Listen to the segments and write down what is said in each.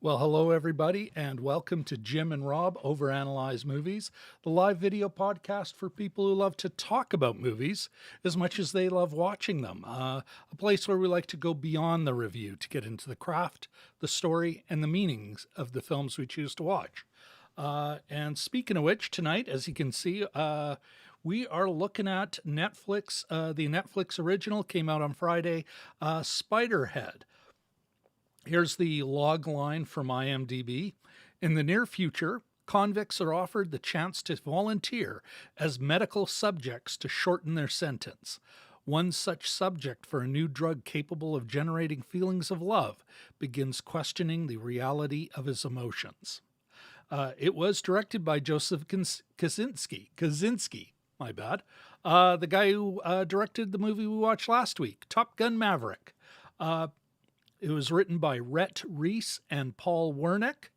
Well, hello, everybody, and welcome to Jim and Rob Overanalyze Movies, the live video podcast for people who love to talk about movies as much as they love watching them. A place where we like to go beyond the review to get into the craft, the story, and the meanings of the films we choose to watch. And speaking of which, tonight, as you can see, we are looking at Netflix. The Netflix original came out on Friday, Spiderhead. Here's the log line from IMDb. In the near future, convicts are offered the chance to volunteer as medical subjects to shorten their sentence. One such subject for a new drug capable of generating feelings of love begins questioning the reality of his emotions. It was directed by Joseph Kosinski, my bad. The guy who directed the movie we watched last week, Top Gun Maverick. It was written by Rhett, Reese, and Paul Wernick,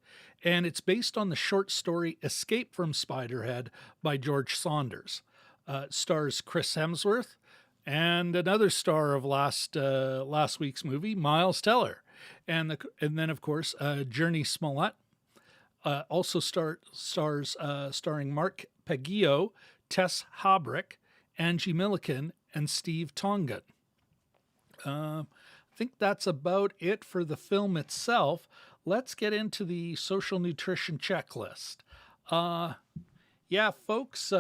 and it's based on the short story Escape from Spiderhead by George Saunders. It stars Chris Hemsworth and another star of last week's movie, Miles Teller, and then of course Journey Smollett. Also starring Mark Pagio, Tess Habrick, Angie Milliken, and Steve Tongan. I think that's about it for the film itself. Let's get into the social nutrition checklist. Yeah, folks.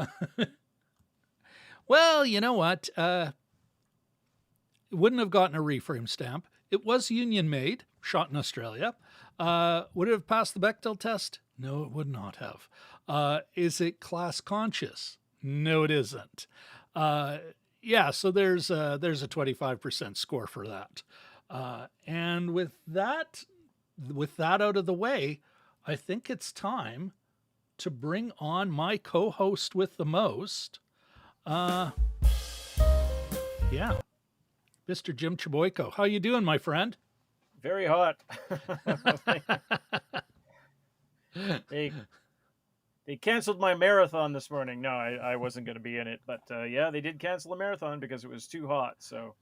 Well, you know what? It wouldn't have gotten a reframe stamp. It was union made, shot in Australia. Would it have passed the Bechdel test? No, it would not have. Is it class conscious? No, it isn't. Yeah, so there's a 25% score for that. And with that out of the way, I think it's time to bring on my co-host with the most. Yeah, Mr. Jim Chaboyko. How you doing, my friend? Very hot. They canceled my marathon this morning. No, I wasn't going to be in it, but yeah, they did cancel the marathon because it was too hot. So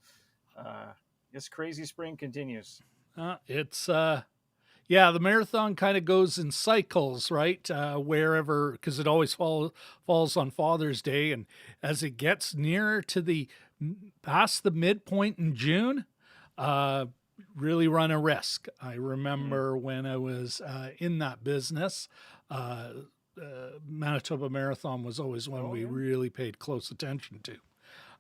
this crazy spring continues. Yeah, the marathon kind of goes in cycles, right? Wherever, because it always falls on Father's Day, and as it gets nearer to past the midpoint in June, really run a risk. I remember when I was in that business. Manitoba Marathon was always one we really paid close attention to.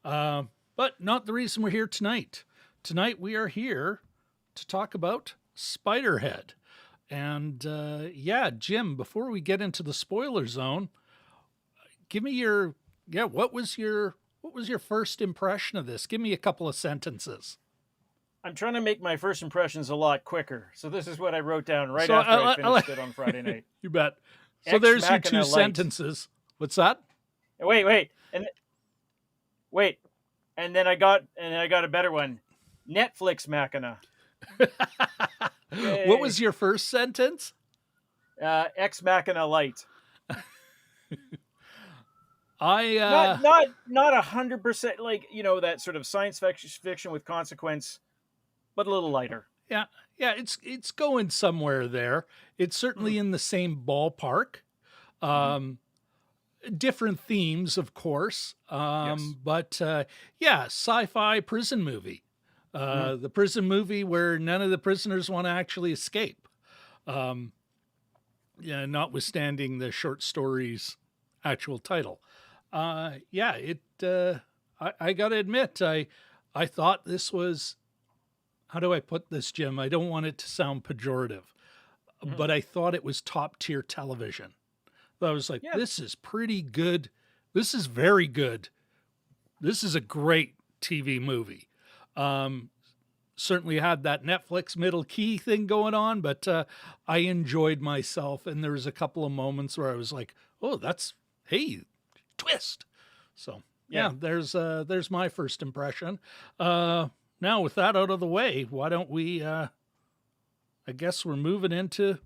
But not the reason we're here tonight. Tonight we are here to talk about Spiderhead. And yeah, Jim, before we get into the spoiler zone, give me what was your first impression of this? Give me a couple of sentences. I'm trying to make my first impressions a lot quicker. So this is what I wrote down after I finished it on Friday night. You bet. So there's your two sentences. What's that? Wait. And then I got a better one. Netflix Machina. What was your first sentence? Ex Machina Light. Not 100% like, that sort of science fiction with consequence, but a little lighter. Yeah, it's going somewhere there. It's certainly in the same ballpark. Different themes, of course. Yes. But yeah, sci-fi prison movie. The prison movie where none of the prisoners want to actually escape. Yeah, notwithstanding the short story's actual title. Yeah, I got to admit, I thought this was, how do I put this, Jim? I don't want it to sound pejorative, but I thought it was top tier television. I was like, This is pretty good. This is very good. This is a great TV movie. Certainly had that Netflix middle key thing going on, but I enjoyed myself. And there was a couple of moments where I was like, oh, hey, twist. So yeah, there's my first impression. Now with that out of the way, why don't we, I guess we're moving into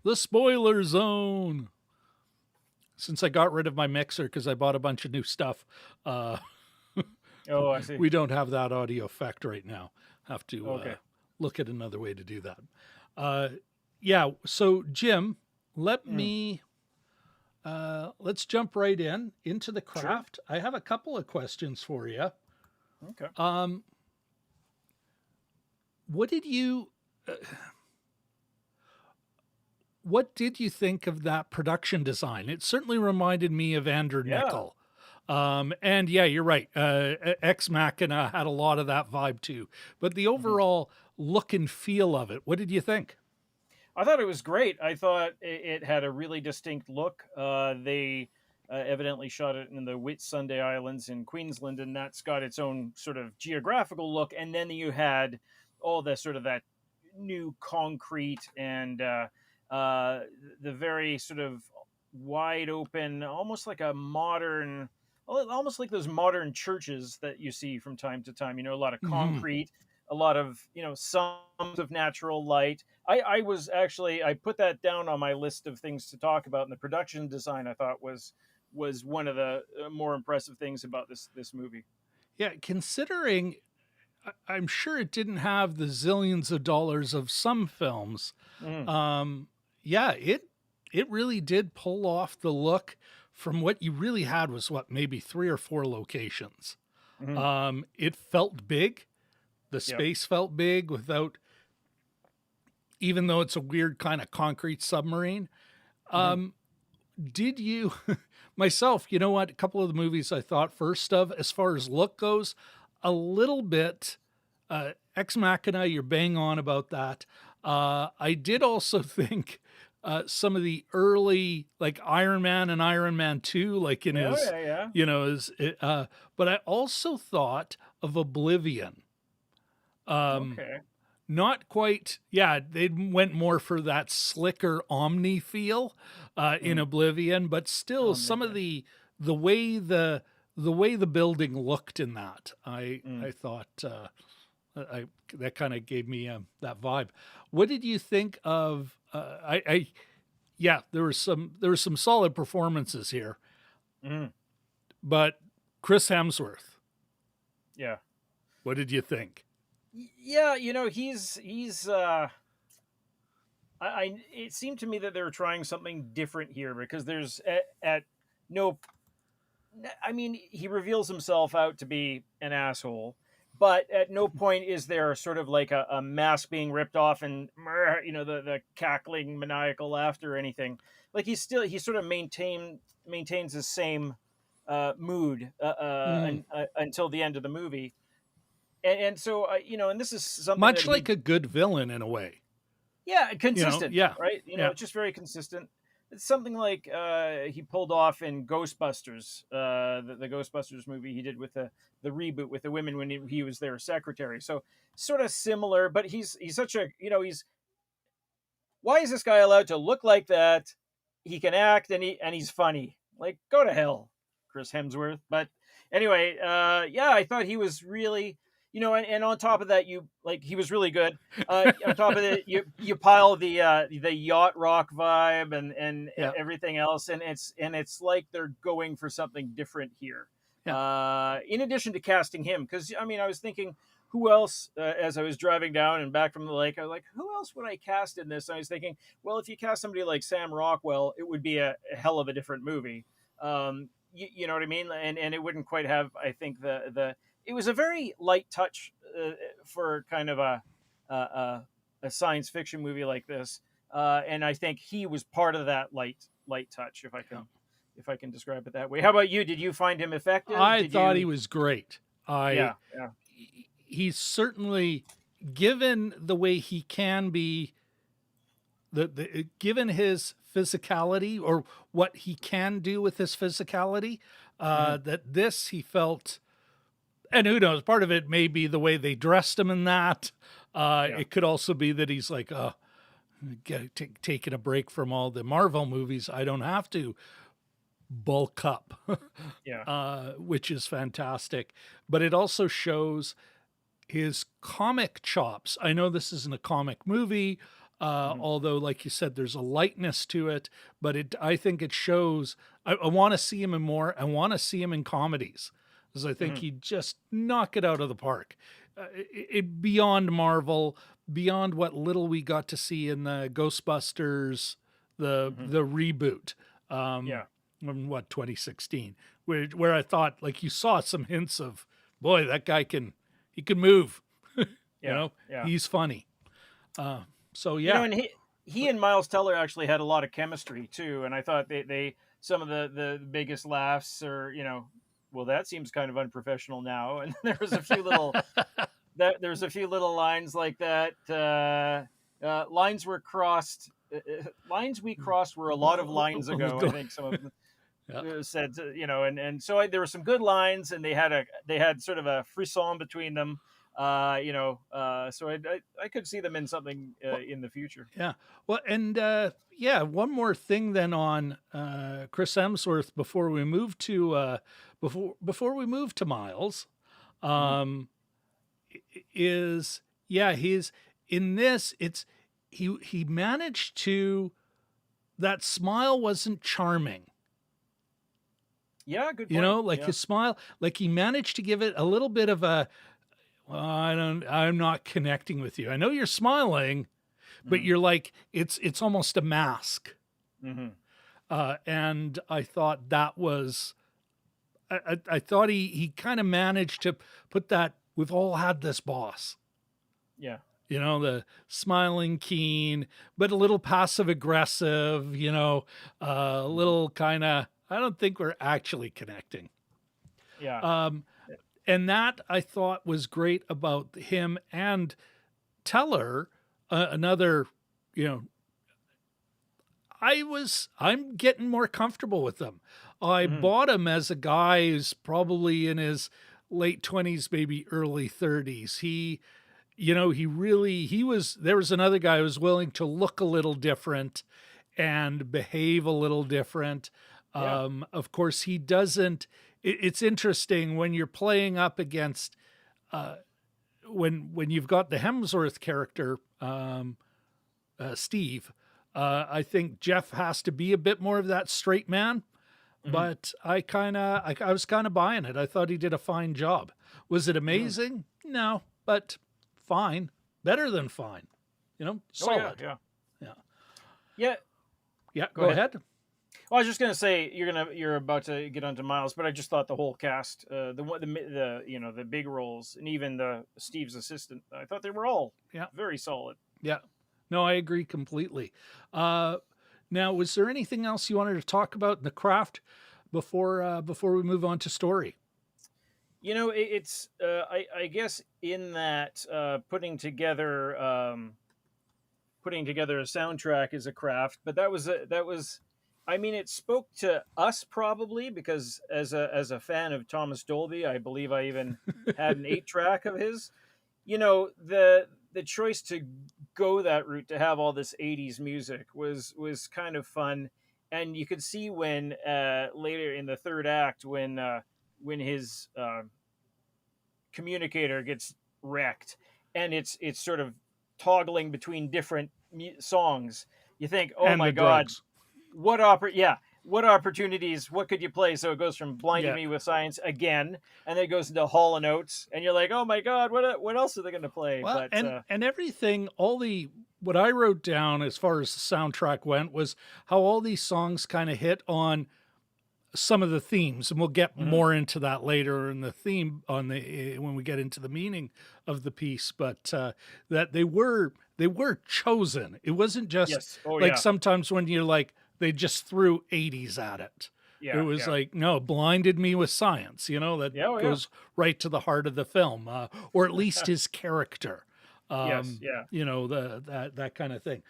the spoiler zone. Since I got rid of my mixer because I bought a bunch of new stuff. I see. We don't have that audio effect right now. Have to look at another way to do that. yeah. So Jim, Mm, let's jump right into the sure. craft. I have a couple of questions for you. Okay. Um, what did you uh, what did you think of that production design? It certainly reminded me of Andrew Yeah. Niccol. And yeah, you're right. Ex Machina had a lot of that vibe too. But the Mhm. overall look and feel of it, what did you think? I thought it was great. I thought it had a really distinct look. They evidently shot it in the Whitsunday Islands in Queensland, and that's got its own sort of geographical look. And then you had all the sort of that new concrete and uh, the very sort of wide open, almost like a modern, almost like those modern churches that you see from time to time. You know, a lot of Hmm. concrete, a lot of some of natural light. I was actually, I put that down on my list of things to talk about, and the production design I thought was one of the more impressive things about this movie. Yeah, considering I'm sure it didn't have the zillions of dollars of some films. Mm, Um, yeah, it really did pull off the look from what you really had was what maybe three or four locations. mm, It felt big. The yep. space felt big without, even though it's a weird kind of concrete submarine. Mm, Um, did you, myself, you know what? A couple of the movies I thought first of, as far as look goes, a little bit, Ex Machina, you're bang on about that. I did also think some of the early, like Iron Man and Iron Man 2, like in oh his, yeah, yeah. but I also thought of Oblivion. Um, Okay. Not quite. Yeah, they went more for that slicker Omni feel in Mm, Oblivion, but still some of yeah. the way the way the building looked in that, Mm. I thought I that kind of gave me that vibe. What did you think of? I yeah, there were some solid performances here, Mm, but Chris Hemsworth, yeah. what did you think? Yeah, he's it seemed to me that they were trying something different here because there's at no I mean, he reveals himself out to be an asshole, but at no point is there sort of like a mask being ripped off and the cackling maniacal laughter or anything. Like he sort of maintains the same mood Mm. until the end of the movie, and so and this is something that Much he like a good villain in a way, yeah, you know. consistent, Yeah, right? yeah. It's just very consistent. It's something like he pulled off in Ghostbusters, the Ghostbusters movie he did with the reboot with the women when he was their secretary. So sort of similar, but he's such a he's why is this guy allowed to look like that? He can act and he's funny. Like go to hell, Chris Hemsworth. But anyway, yeah, I thought he was really and on top of that, you like he was really good. On top of it, you pile the yacht rock vibe and Yeah. everything else, and it's like they're going for something different here. Yeah. In addition to casting him, because I mean, I was thinking who else as I was driving down and back from the lake, I was like, who else would I cast in this? And I was thinking, well, if you cast somebody like Sam Rockwell, it would be a hell of a different movie. You know what I mean? And it wouldn't quite have, I think, the it was a very light touch for kind of a science fiction movie like this, and I think he was part of that light touch, Yeah. if I can describe it that way. How about you? Did you find him effective? I Did thought he you? was great. I Yeah, yeah. he's certainly, given the way he can be, the given his physicality or what he can do with his physicality, Hmm. that this he felt, and who knows, part of it may be the way they dressed him in that. Yeah. It could also be that he's like, taking a break from all the Marvel movies. I don't have to bulk up, Yeah. which is fantastic. But it also shows his comic chops. I know this isn't a comic movie, Hmm. although, like you said, there's a lightness to it. But I think it shows. I want to see him in more. I want to see him in comedies, because I think Hmm. he'd just knock it out of the park. Beyond Marvel, beyond what little we got to see in the Ghostbusters, the reboot, Yeah. in what, 2016, where I thought, like, you saw some hints of, boy, that guy he can move. Yeah. Yeah. He's funny. So You know, yeah. and he and Miles Teller actually had a lot of chemistry too, and I thought they some of the biggest laughs are, well, that seems kind of unprofessional now, and there was a few little there's a few little lines like that. Lines were crossed. Lines we crossed were a lot of lines ago. I think some of them Yeah. said, and so there were some good lines, and they had sort of a frisson between them. So I could see them in something in the future. Yeah. Well, and yeah, one more thing then on Chris Hemsworth before we move to before we move to Miles, Mhm. is yeah, he's in this. It's he managed to, that smile wasn't charming. Yeah, good point. Like Yeah. his smile, like he managed to give it a little bit of a, well, I'm not connecting with you. I know you're smiling, but Mhm. you're like, it's almost a mask. Mhm. And I thought that was, I thought he kind of managed to put that, we've all had this boss, Yeah. the smiling keen, but a little passive aggressive, a Mhm. little kind of, I don't think we're actually connecting. Yeah. Um, and that I thought was great about him and Teller. Another, you know, I'm getting more comfortable with them. I Mhm. bought him as a guy who's probably in his late 20s, maybe early 30s. There was another guy who was willing to look a little different and behave a little different. Yeah. Of course, he doesn't. It's interesting when you're playing up against, uh, when you've got the Hemsworth character, Steve. I think Jeff has to be a bit more of that straight man, Mhm. but I was kind of buying it. I thought he did a fine job. Was it Mhm. amazing? No, but fine, better than fine. Oh yeah. Solid. Yeah. Yeah, Yeah. yeah. Go Go ahead. ahead. Well, I was just gonna say you're about to get onto Miles, but I just thought the whole cast, the big roles, and even the Steve's assistant, I thought they were all Yeah, very solid. yeah. No, I agree completely. Uh, Now, was there anything else you wanted to talk about in the craft before we move on to story? It's I guess in that putting together a soundtrack is a craft, but that was I mean, it spoke to us probably because as a fan of Thomas Dolby, I believe I even had an 8 track of his. The choice to go that route, to have all this 80s music, was kind of fun. And you could see when later in the third act, when his communicator gets wrecked, and it's sort of toggling between different songs. You think, oh And my the god, drugs. what opportunities, what could you play? So it goes from Blinded Yeah. Me with Science again, and then it goes into Hall and Oates, and you're like, oh my god, what else are they going to play? Well, But and everything, what I wrote down as far as the soundtrack went was how all these songs kind of hit on some of the themes, and we'll get mhm, more into that later in the theme when we get into the meaning of the piece. But that they were chosen. It wasn't just yes, oh like yeah, sometimes when you're like they just threw 80s at it. It yeah, was yeah, like, no, blinded me with science. That yeah, oh yeah, goes right to the heart of the film, or at least his character. yes, yeah. That kind of thing.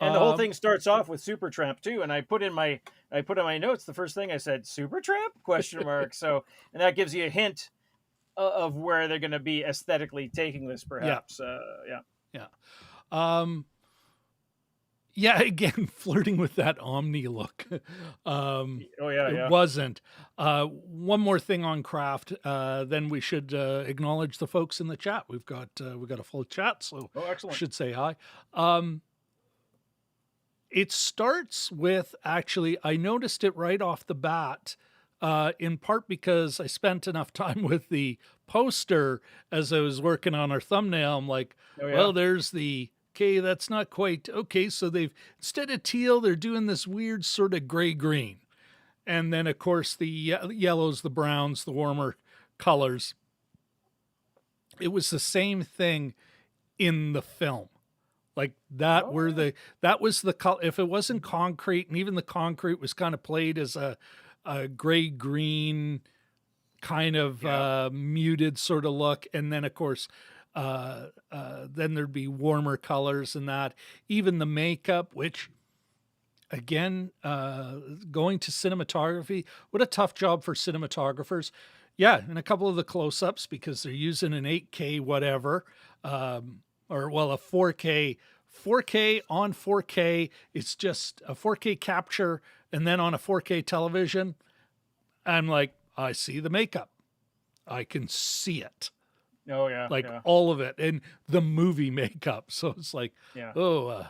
And the whole Um, thing starts off with Supertramp too. And I put in my notes, the first thing I said, Supertramp question mark. So, and that gives you a hint of where they're going to be aesthetically taking this, yeah, perhaps. Yeah. yeah. Um, Yeah, again, flirting with that Omni look. Oh yeah, It yeah. wasn't. One more thing on craft, then we should acknowledge the folks in the chat. We've got a full chat, so Oh, we excellent. should say hi. Um, it starts with, actually, I noticed it right off the bat. in part because I spent enough time with the poster as I was working on our thumbnail. I'm like, Oh yeah. well, there's the, okay, that's not quite, okay, so they've, instead of teal, they're doing this weird sort of gray-green. And then, of course, the yellows, the browns, the warmer colors. It was the same thing in the film. Like that Oh were yeah. that was the color. If it wasn't concrete, and even the concrete was kind of played as a gray green kind of Yeah. muted sort of look, and then of course then there'd be warmer colors and that. Even the makeup, which again, going to cinematography, what a tough job for cinematographers. Yeah, and a couple of the close-ups because they're using an 8K whatever, or well, a 4K. 4K on 4K, it's just a 4K capture, and then on a 4K television, I'm like, I see the makeup. I can see it, Oh yeah. like Yeah. all of it, and the movie makeup. So it's like, Yeah. oh,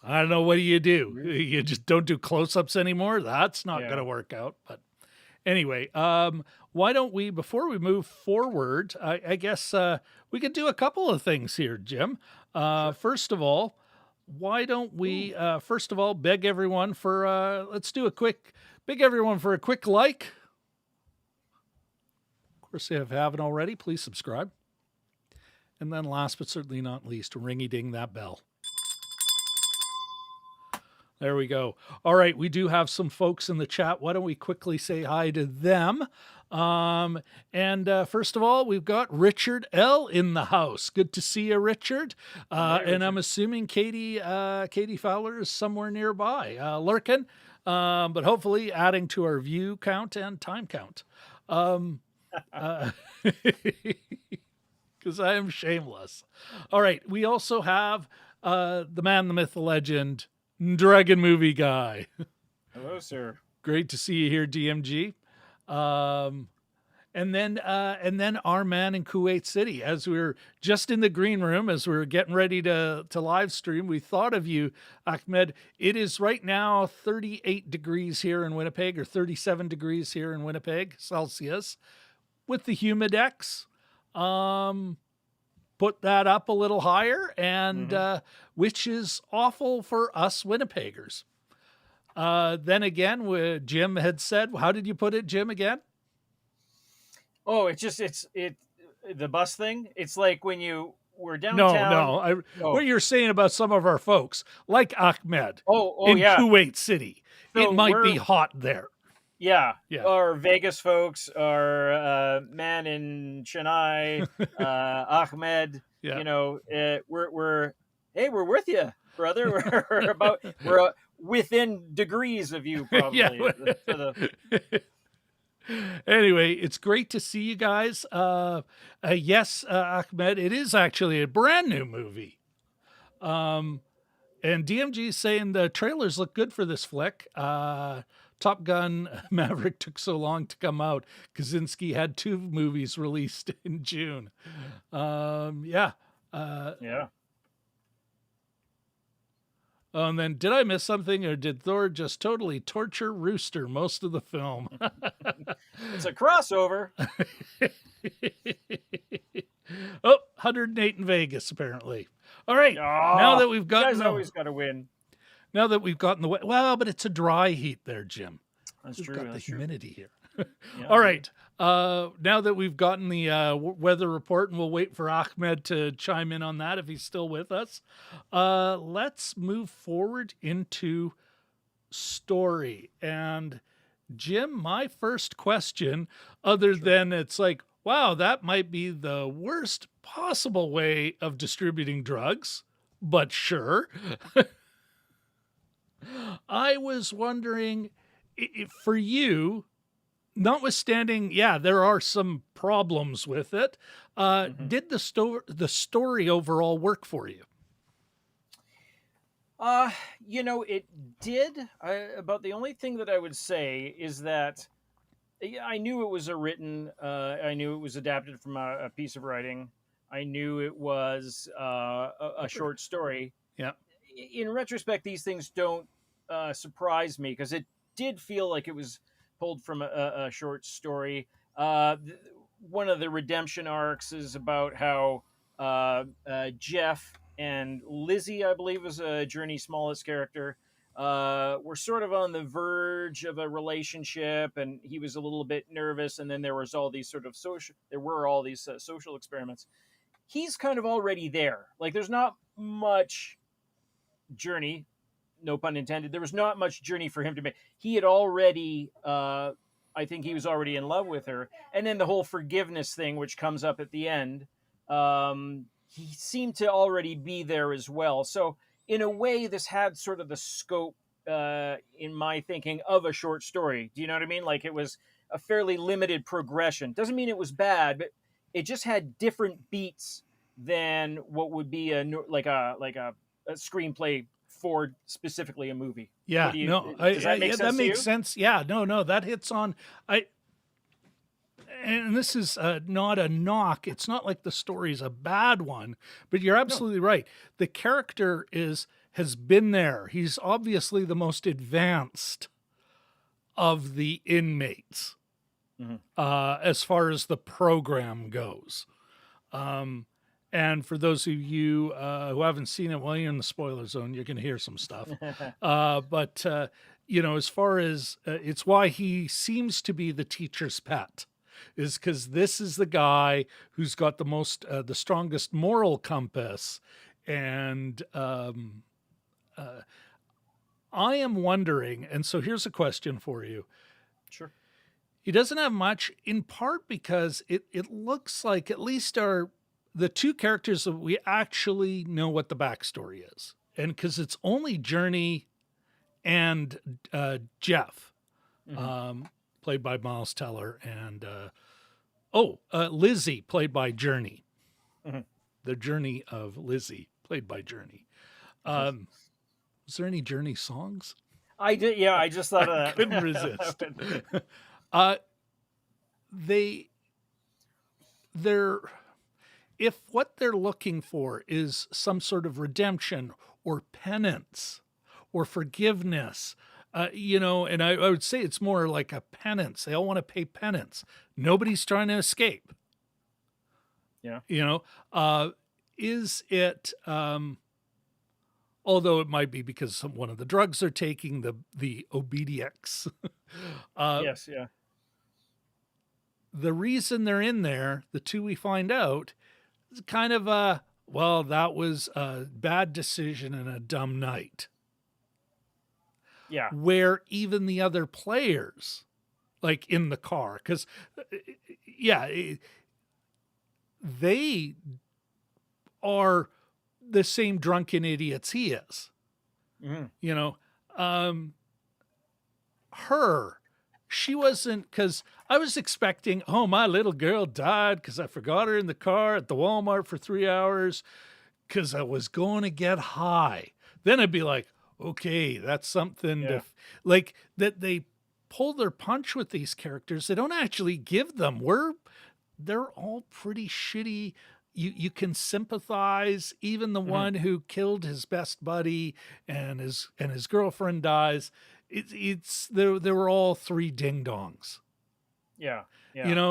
I don't know. What do? You just don't do close-ups anymore? That's not Yeah. going to work out. But anyway, why don't we, before we move forward, I guess we could do a couple of things here, Jim. Sure. First of all, why don't we, first of all, beg everyone for, let's do a quick, beg everyone for a quick like. Of course, if you haven't already, please subscribe. And then last but certainly not least, ringy-ding that bell. There we go. All right, we do have some folks in the chat. Why don't we quickly say hi to them? First of all, we've got Richard L in the house. Good to see you, Richard. Hey, And I'm Richard. assuming Katie Fowler is somewhere nearby, lurking, but hopefully adding to our view count and time count. Because I am shameless. All right, we also have the man, the myth, the legend, Dragon Movie Guy. Hello, sir. Great to see you here, DMG. And then our man in Kuwait City. As we were just in the green room, as we were getting ready to live stream, we thought of you, Ahmed. It is right now 38 degrees here in Winnipeg, or 37 degrees here in Winnipeg, Celsius, with the humidex. Put that up a little higher, and which is awful for us Winnipeggers. Then again, Jim had said, how did you put it, Jim, again? Oh, it's the bus thing. It's like when you were downtown. No. What you're saying about some of our folks, like Ahmed in Yeah. Kuwait City, So it might be hot there. Yeah. Yeah. Our Vegas folks, our man in Chennai, Ahmed. Yeah. You know, we're with you, brother. We're within degrees of you, probably. Yeah. Anyway, it's great to see you guys. Yes, Ahmed, it is actually a brand new movie. And DMG is saying the trailers look good for this flick. Top Gun Maverick took so long to come out. Kosinski had 2 movies released in June. Yeah. Yeah. And then, did I miss something, or did Thor just totally torture Rooster most of the film? It's a crossover. 108 in Vegas, apparently. All right. Now that we've gotten, you guys always got to win. Now that we've gotten the well, but it's a dry heat there, Jim. That's We've true. got That's the true. humidity here. Yeah. All right. Now that we've gotten the weather report, and we'll wait for Ahmed to chime in on that if he's still with us, let's move forward into story. And Jim, my first question, other than it's like, wow, that might be the worst possible way of distributing drugs, but sure. I was wondering, for you, notwithstanding, yeah, there are some problems with it. Did the story overall work for you? It did. About the only thing that I would say is that I knew it was I knew it was adapted from a piece of writing. I knew it was a short story. Yeah. In retrospect, these things don't surprise me, because it did feel like it was pulled from a short story. One of the redemption arcs is about how Jeff and Lizzie, I believe, is Journey Smollett's character, were sort of on the verge of a relationship, and he was a little bit nervous. And then there was all these social experiments. He's kind of already there. Like, there's not much journey, no pun intended. There was not much journey for him to make. He had already, I think he was already in love with her. And then the whole forgiveness thing, which comes up at the end, he seemed to already be there as well. So in a way, this had sort of the scope, in my thinking, of a short story. Do you know what I mean? Like, it was a fairly limited progression. Doesn't mean it was bad, but it just had different beats than what would be a screenplay for specifically a movie. Yeah, Does that make sense? That makes sense. Yeah, no, that hits on. And this is not a knock. It's not like the story's a bad one, but you're absolutely right. The character has been there. He's obviously the most advanced of the inmates, as far as the program goes. And for those of you who haven't seen it, well, you're in the spoiler zone. You're going to hear some stuff. But as far as it's why he seems to be the teacher's pet, is because this is the guy who's got the strongest moral compass. And I am wondering, and so here's a question for you. Sure. He doesn't have much, in part because it looks like at least the two characters that we actually know what the backstory is. And because it's only Journey and Jeff, played by Miles Teller, and Lizzie, played by Journey. The Journey of Lizzie, played by Journey. Was there any Journey songs? I did, yeah. I just thought of that. Couldn't resist. They're if what they're looking for is some sort of redemption or penance or forgiveness, and I would say it's more like a penance. They all want to pay penance. Nobody's trying to escape. Yeah. Is it, although it might be because one of the drugs they're taking, the Obediex. Yes, yeah. The reason they're in there, the two we find out, is kind of that was a bad decision and a dumb night. Yeah. Where even the other players, like in the car, because, they are the same drunken idiots he is. She wasn't, because I was expecting, my little girl died because I forgot her in the car at the Walmart for 3 hours because I was going to get high. Then I'd be like, okay, that's something like that. They pull their punch with these characters. They don't actually give them. They're all pretty shitty. You can sympathize. Even the one who killed his best buddy and his girlfriend dies. They were all three ding dongs. Yeah.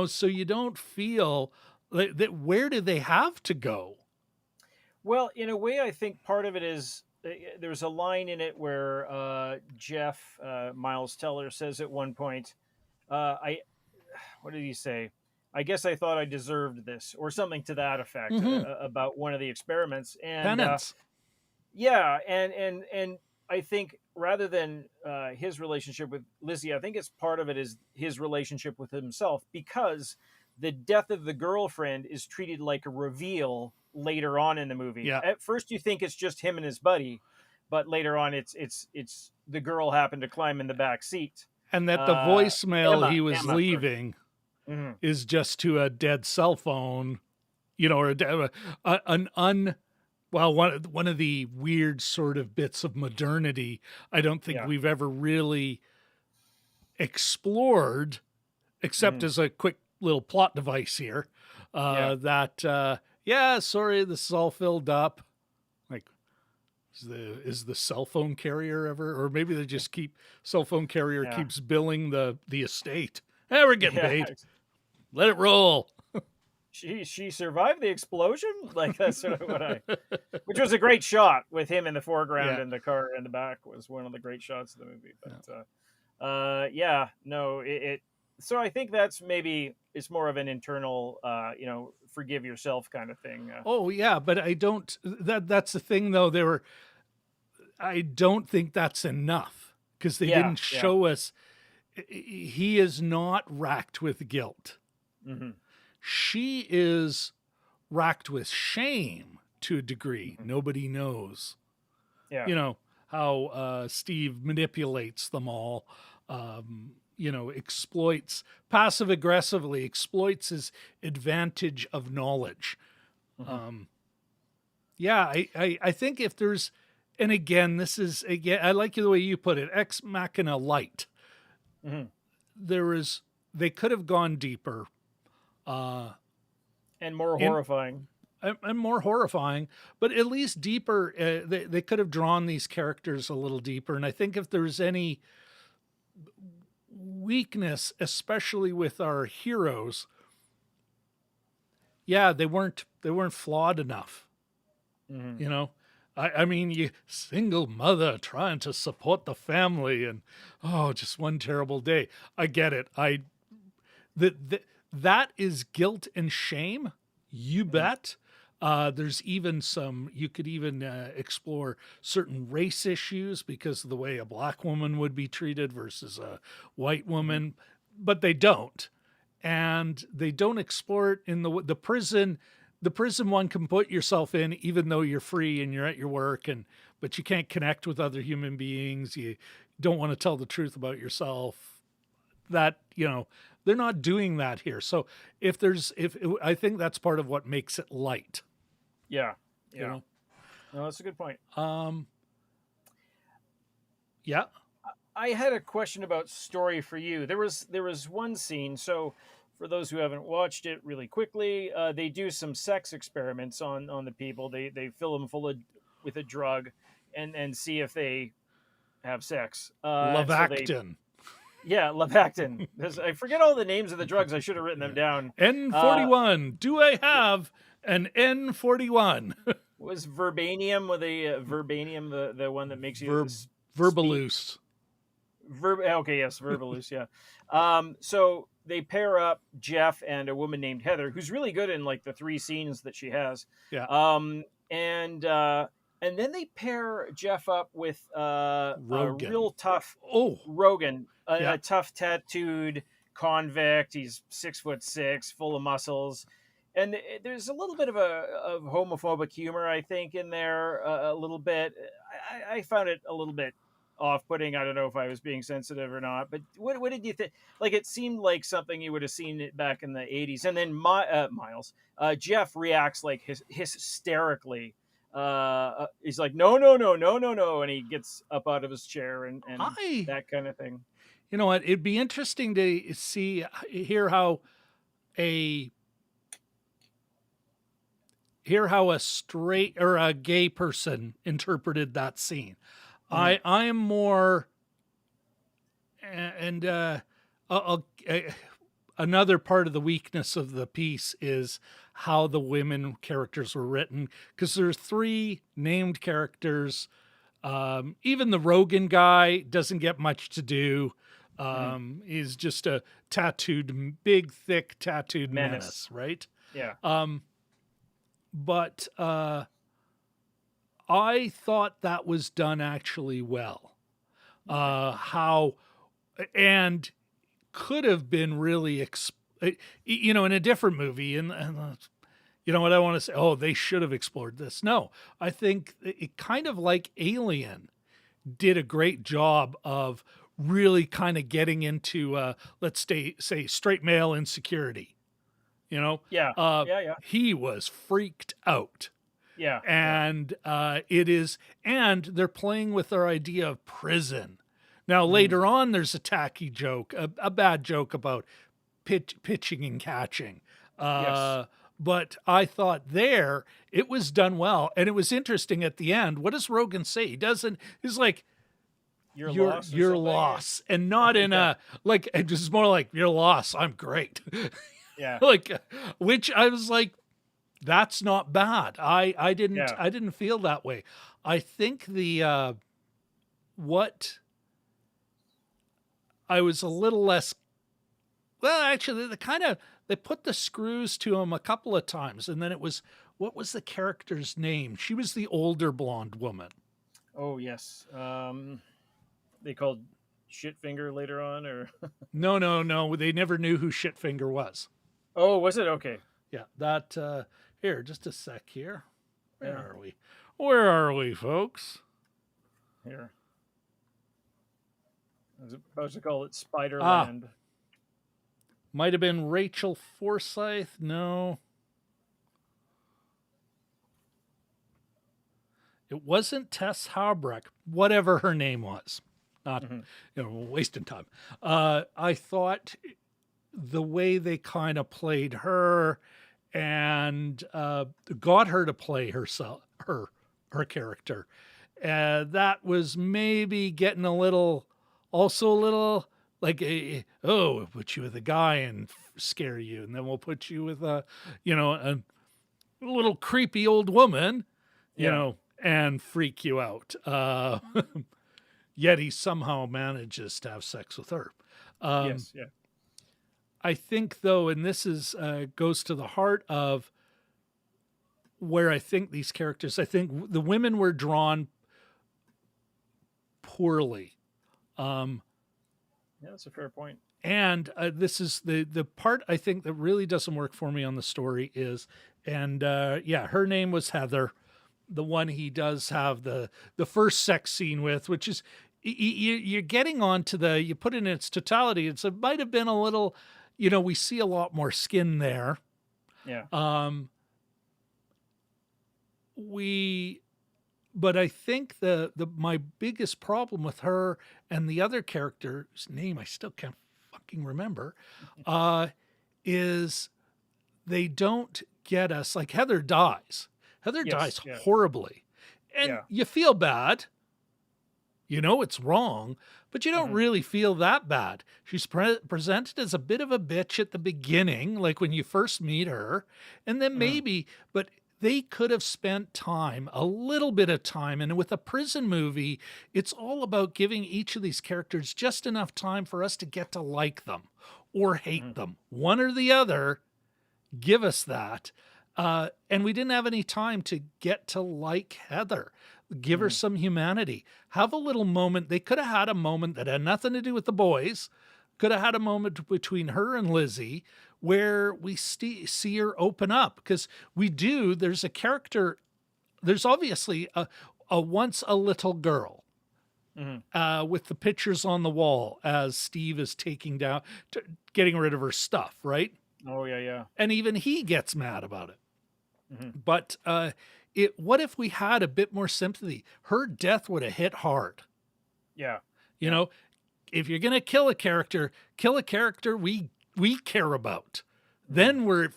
So you don't feel that. Where do they have to go? Well, in a way, I think part of it is there's a line in it where Jeff, Miles Teller, says at one point, what did he say? I guess I thought I deserved this, or something to that effect, about one of the experiments. And penance. And I think rather than his relationship with Lizzie, I think it's part of it is his relationship with himself, because the death of the girlfriend is treated like a reveal later on in the movie. Yeah. At first you think it's just him and his buddy, but later on it's the girl happened to climb in the back seat. And that the voicemail he was Emma, leaving is just to a dead cell phone, or one of the weird sort of bits of modernity I don't think we've ever really explored, except as a quick little plot device here. Sorry, this is all filled up. Like, Is the cell phone carrier ever, or maybe they just cell phone carrier Yeah. keeps billing the estate. Hey, we're getting Yeah. paid. Let it roll. She survived the explosion? Like, that's sort of which was a great shot with him in the foreground Yeah. and the car in the back was one of the great shots of the movie. Yeah. But yeah, no, so I think that's maybe it's more of an internal, forgive yourself kind of thing. Oh yeah, but I don't. That's the thing though. I don't think that's enough because they Yeah, didn't yeah. show us. He is not racked with guilt. Hmm. She is racked with shame to a degree. Nobody knows. Yeah. You know how Steve manipulates them all. Exploits passive aggressively, exploits his advantage of knowledge. Hmm. Yeah, I think if there's, and again, I like the way you put it, ex machina light. Hmm. They could have gone deeper, And more horrifying. and more horrifying, but at least deeper. They could have drawn these characters a little deeper, and I think if there's any weakness, especially with our heroes, yeah, they weren't flawed enough. Hmm. I mean, you single mother trying to support the family, and just one terrible day. I get it. That is guilt and shame. You bet. There's even you could even explore certain race issues because of the way a black woman would be treated versus a white woman, but they don't. And they don't explore it in the prison. The prison one can put yourself in, even though you're free and you're at your work, but you can't connect with other human beings. You don't want to tell the truth about yourself. That, they're not doing that here. So I think that's part of what makes it light. Yeah. Yeah. No, that's a good point. Yeah. I had a question about story for you. There was one scene. So, for those who haven't watched it, really quickly, they do some sex experiments on the people. They fill them with a drug, and see if they have sex. Lavactin. Lavactin. I forget all the names of the drugs. I should have written them down. N41. Do I have an N41? Was verbanium the one that makes you Verbaluse. Okay, yes, Verbaluse, yeah. So they pair up Jeff and a woman named Heather, who's really good in like the 3 scenes that she has. Yeah. And then they pair Jeff up with a real tough Rogan, a tough tattooed convict. He's 6'6", full of muscles. And there's a little bit of homophobic humor, I think, in there, a little bit. I found it a little bit off-putting. I don't know if I was being sensitive or not, but what did you think? Like, it seemed like something you would have seen it back in the 80s. And then Jeff reacts like hysterically. He's like, no, and he gets up out of his chair and that kind of thing. You know what? It'd be interesting to hear how a straight or a gay person interpreted that scene. I am more, and another part of the weakness of the piece is how the women characters were written, because there's 3 named characters. Even the Rogan guy doesn't get much to do. He's just a big, thick tattooed menace, right? Yeah. But I thought that was done actually well. And could have been really, in a different movie. And you know what I want to say? Oh, they should have explored this. No, I think it kind of like Alien did a great job of really kind of getting into, let's say straight male insecurity. Yeah. He was freaked out. Yeah. And and they're playing with our idea of prison. Now, later on, there's a tacky joke, a bad joke about pitching and catching. Yes. But I thought there it was done well, and it was interesting at the end. What does Rogan say? He doesn't. He's like, Your "Your loss or your something? loss," and not in Yeah. a like. It's just more like your loss. I'm great. Yeah. Like, which I was like, that's not bad. I didn't Yeah. I didn't feel that way. I think the what I was a little less. Well, actually, they put the screws to him a couple of times, and then it was what was the character's name? She was the older blonde woman. Oh yes. They called Shitfinger later on, or No, no, no. They never knew who Shitfinger was. oh, was it okay? Yeah, that here, just a sec here. Where Yeah. are we? Where are we, folks? Here. I was about to call it Spiderland. Might have been Rachel Forsyth. No. It wasn't Tess Harbrecht, whatever her name was. Not, wasting time. I thought the way they kind of played her and got her to play herself, her character, that was maybe getting also a little like, we'll put you with a guy and scare you, and then we'll put you with a little creepy old woman, Yeah. and freak you out. Yet he somehow manages to have sex with her. Yes. Yeah. I think, though, and this is goes to the heart of where I think these characters, I think the women were drawn poorly. Yeah, that's a fair point. And this is the part I think that really doesn't work for me on the story is, and her name was Heather, the one he does have the first sex scene with, which is you're getting on to you put it in its totality. It might have been a little, we see a lot more skin there. Yeah. But I think my biggest problem with her and the other character's name I still can't fucking remember, is they don't get us. Like Heather dies. Heather dies horribly, and you feel bad. It's wrong, but you don't really feel that bad. She's presented as a bit of a bitch at the beginning, like when you first meet her, and then but they could have spent a little bit of time. And with a prison movie, it's all about giving each of these characters just enough time for us to get to like them or hate them. One or the other, give us that. And we didn't have any time to get to like Heather. Give her some humanity. Have a little moment. They could have had a moment that had nothing to do with the boys. Could have had a moment between her and Lizzie where we see her open up, because there's a character, there's obviously a once a little girl with the pictures on the wall as Steve is getting rid of her stuff, right? Oh, yeah. And even he gets mad about it. But what if we had a bit more sympathy? Her death would have hit hard. Yeah. If you're going to kill a character we care about. Then we're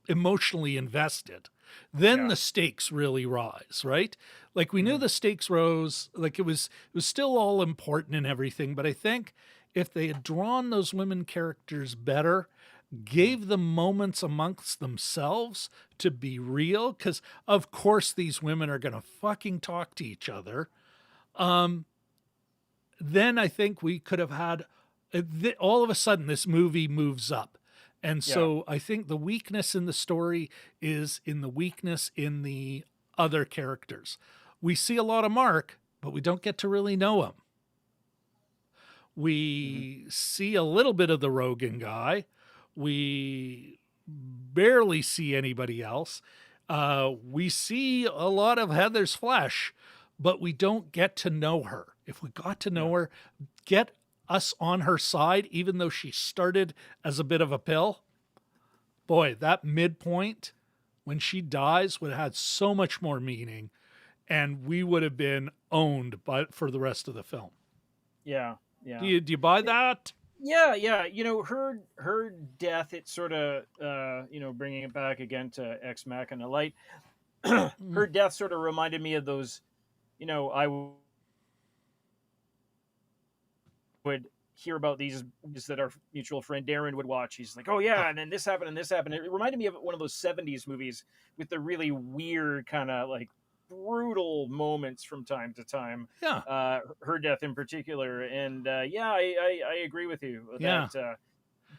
emotionally invested. Then the stakes really rise, right? Like we knew the stakes rose, like it was still all important and everything. But I think if they had drawn those women characters better, gave them moments amongst themselves to be real, because of course these women are going to fucking talk to each other. Then I think we could have had all of a sudden this movie moves up. And so I think the weakness in the story is in the weakness in the other characters. We see a lot of Mark, but we don't get to really know him. We see a little bit of the Rogan guy. We barely see anybody else. We see a lot of Heather's flesh, but we don't get to know her. If we got to know her, get us on her side, even though she started as a bit of a pill. Boy, that midpoint when she dies would have had so much more meaning, and we would have been owned for the rest of the film. Yeah. Do you buy that? Yeah. Her death. It sort of bringing it back again to Ex Machina Light. Mm, Her death sort of reminded me of those. I would hear about these movies that our mutual friend Darren would watch. He's like, "Oh ah, yeah," and then this happened and this happened. It reminded me of one of those '70s movies with the really weird kind of like brutal moments from time to time. yeah, Her death in particular, and I agree with you yeah. that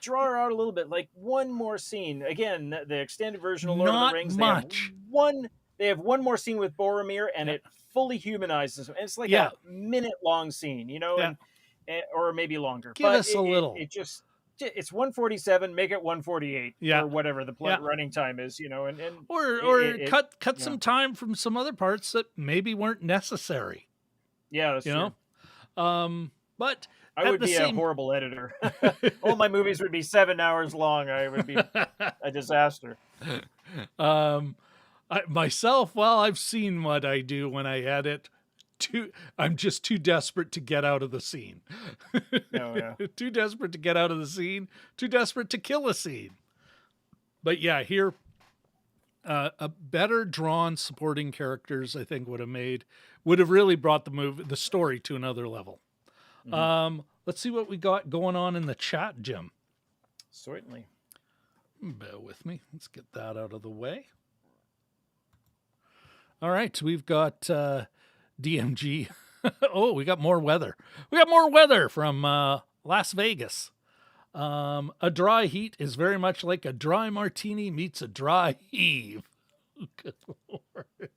draw her out a little bit. Like one more scene. Again, the extended version of Lord of the Not Rings. They have much. one. They have one more scene with Boromir, and Yeah, it fully humanizes him. And it's like yeah, a minute long scene, yeah. and or maybe longer. Give But us a little. it just it's 147. Make it 148 Yeah, or whatever the yeah. running time is. And Or it cut yeah some time from some other parts that maybe weren't necessary. yeah that's You true. know, but I at would the be a same. horrible editor. All my movies would be 7 hours long. I would be a disaster. um, myself, well, I've seen what I do when I edit. I'm just too desperate to get out of the scene. No, yeah. Too desperate to get out of the scene. Too desperate to kill a scene. But yeah, here, a better drawn supporting characters, I think, would have really brought the story to another level. Hmm. Let's see what we got going on in the chat, Jim. Certainly. Bear with me. Let's get that out of the way. All right, we've got DMG. Oh, we got more weather. We got more weather from Las Vegas. A dry heat is very much like a dry martini meets a dry heave. Good Lord.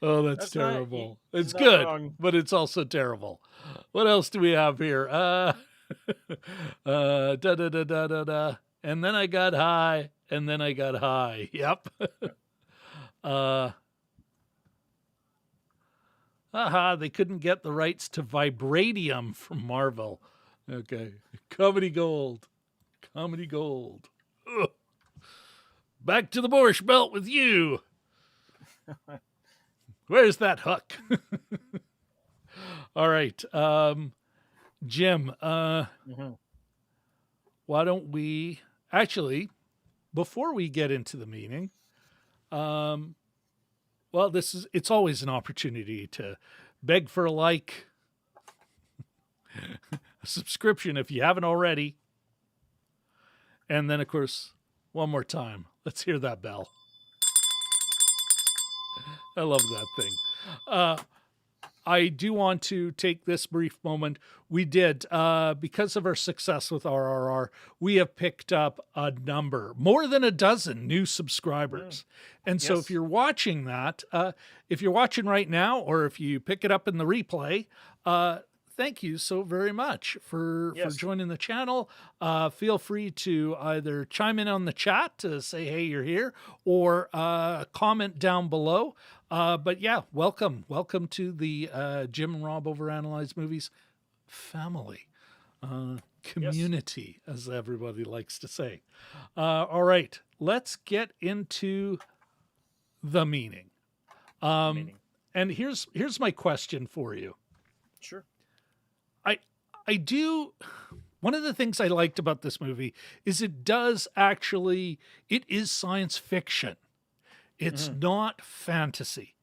Oh, that's That's not terrible. It's not good, wrong. but it's also terrible. What else do we have here? Da da da da da da. And then I got high, and then I got high. Yep. uh, Aha, they couldn't get the rights to Vibranium from Marvel. Okay. Comedy gold. Comedy gold. Ugh. Back to the Borscht Belt with you. Where's that hook? All right. Jim, Mhm. why don't we actually, before we get into the meeting, well, it's always an opportunity to beg for a like, a subscription if you haven't already. And then, of course, one more time. Let's hear that bell. I love that thing. I do want to take this brief moment. We did, because of our success with RRR, we have picked up more than a dozen new subscribers. And so if Yes. you're watching that, if you're watching right now, or if you pick it up in the replay, thank you so very much for Yes. joining the channel. Feel free to either chime in on the chat to say, hey, you're here, or comment down below. But yeah, welcome to the Jim and Rob Overanalyze Movies family, community, as everybody likes to say. All right, let's get into the meaning. Meaning. And here's my question for you. Sure. I do. One of the things I liked about this movie is it is science fiction. It's Mhm. not fantasy.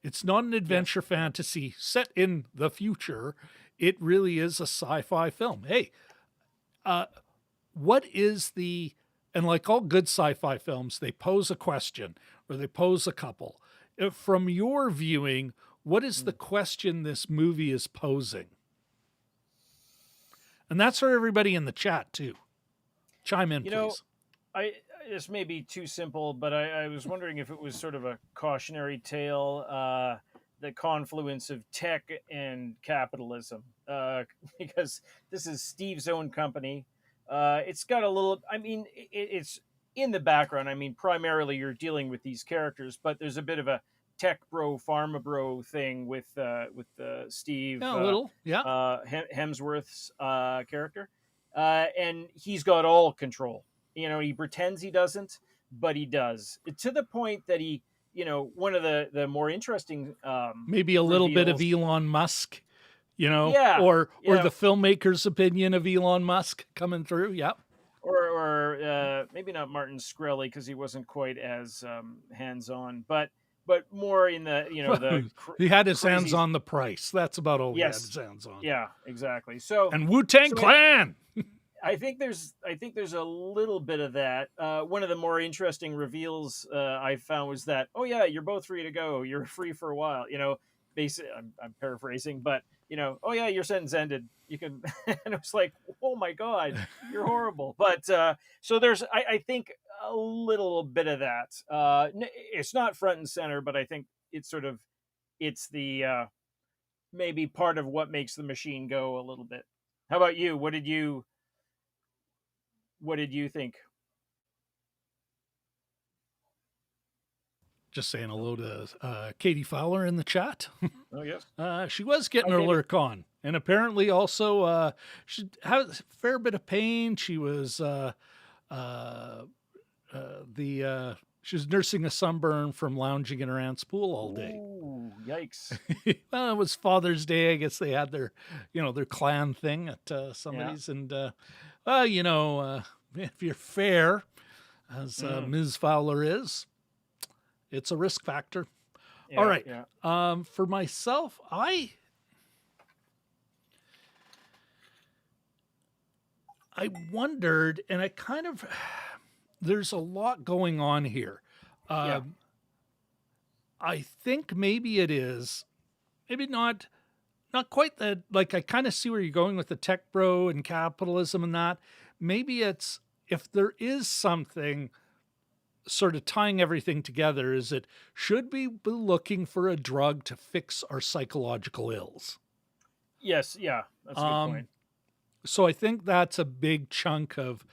It's not an adventure Yes. fantasy set in the future. It really is a sci-fi film. Hey, what is and like all good sci-fi films, they pose a question or they pose a couple. From your viewing, what is the question this movie is posing? And that's for everybody in the chat too. Chime in, You know, please. I this may be too simple, but I was wondering if it was sort of a cautionary tale, the confluence of tech and capitalism, because this is Steve's own company. It's got a little. I mean, it's in the background. I mean, primarily you're dealing with these characters, but there's a bit of a tech bro, pharma bro thing with Steve Yeah, a little. Yeah. Hemsworth's character, and he's got all control. He pretends he doesn't, but he does, to the point that one of the more interesting Maybe a little bit of reveals. Elon Musk Yeah, or yeah, the filmmaker's opinion of Elon Musk coming through. Yep. or maybe not Martin Shkreli because he wasn't quite as hands-on, but more in the the He had his hands crazy. on the price. That's about all he had his Yes, hands on. yeah, exactly. So And Wu-Tang so Clan. I think there's a little bit of that. One of the more interesting reveals I found was that, oh yeah, you're both free to go. You're free for a while. Basically, I'm paraphrasing, but oh yeah, your sentence ended. You can, and it was like, oh my god, you're horrible. But so I think a little bit of that. It's not front and center, but I think it's the maybe part of what makes the machine go a little bit. How about you? What did you think? Just saying hello to Katie Fowler in the chat. Oh yes. She was getting Hi, her Katie. lurk on, and apparently also she had a fair bit of pain. She was she was nursing a sunburn from lounging in her aunt's pool all day. Ooh, yikes. Well, it was Father's Day. I guess they had their their clan thing at somebody's, and if you're fair, as Ms. Fowler is, it's a risk factor. Yeah, All right. Yeah. For myself, I wondered, and I kind of there's a lot going on here. Yeah. I think maybe it is, maybe not quite that. Like, I kind of see where you're going with the tech bro and capitalism and that. Maybe it's, if there is something sort of tying everything together, is it, should we be looking for a drug to fix our psychological ills? Yes. Yeah. That's a good point. So I think that's a big chunk of,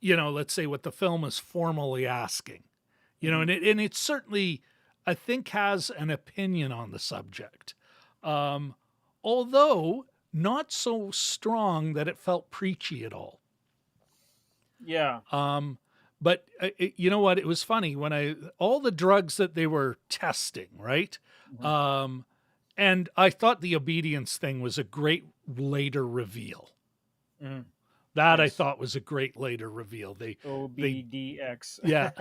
let's say what the film is formally asking, and it certainly, I think, has an opinion on the subject. Although not so strong that it felt preachy at all. Yeah. But you know what? It was funny when all the drugs that they were testing, right? And I thought the obedience thing was a great later reveal. That I Yes. thought was a great later reveal. They OBDX. yeah.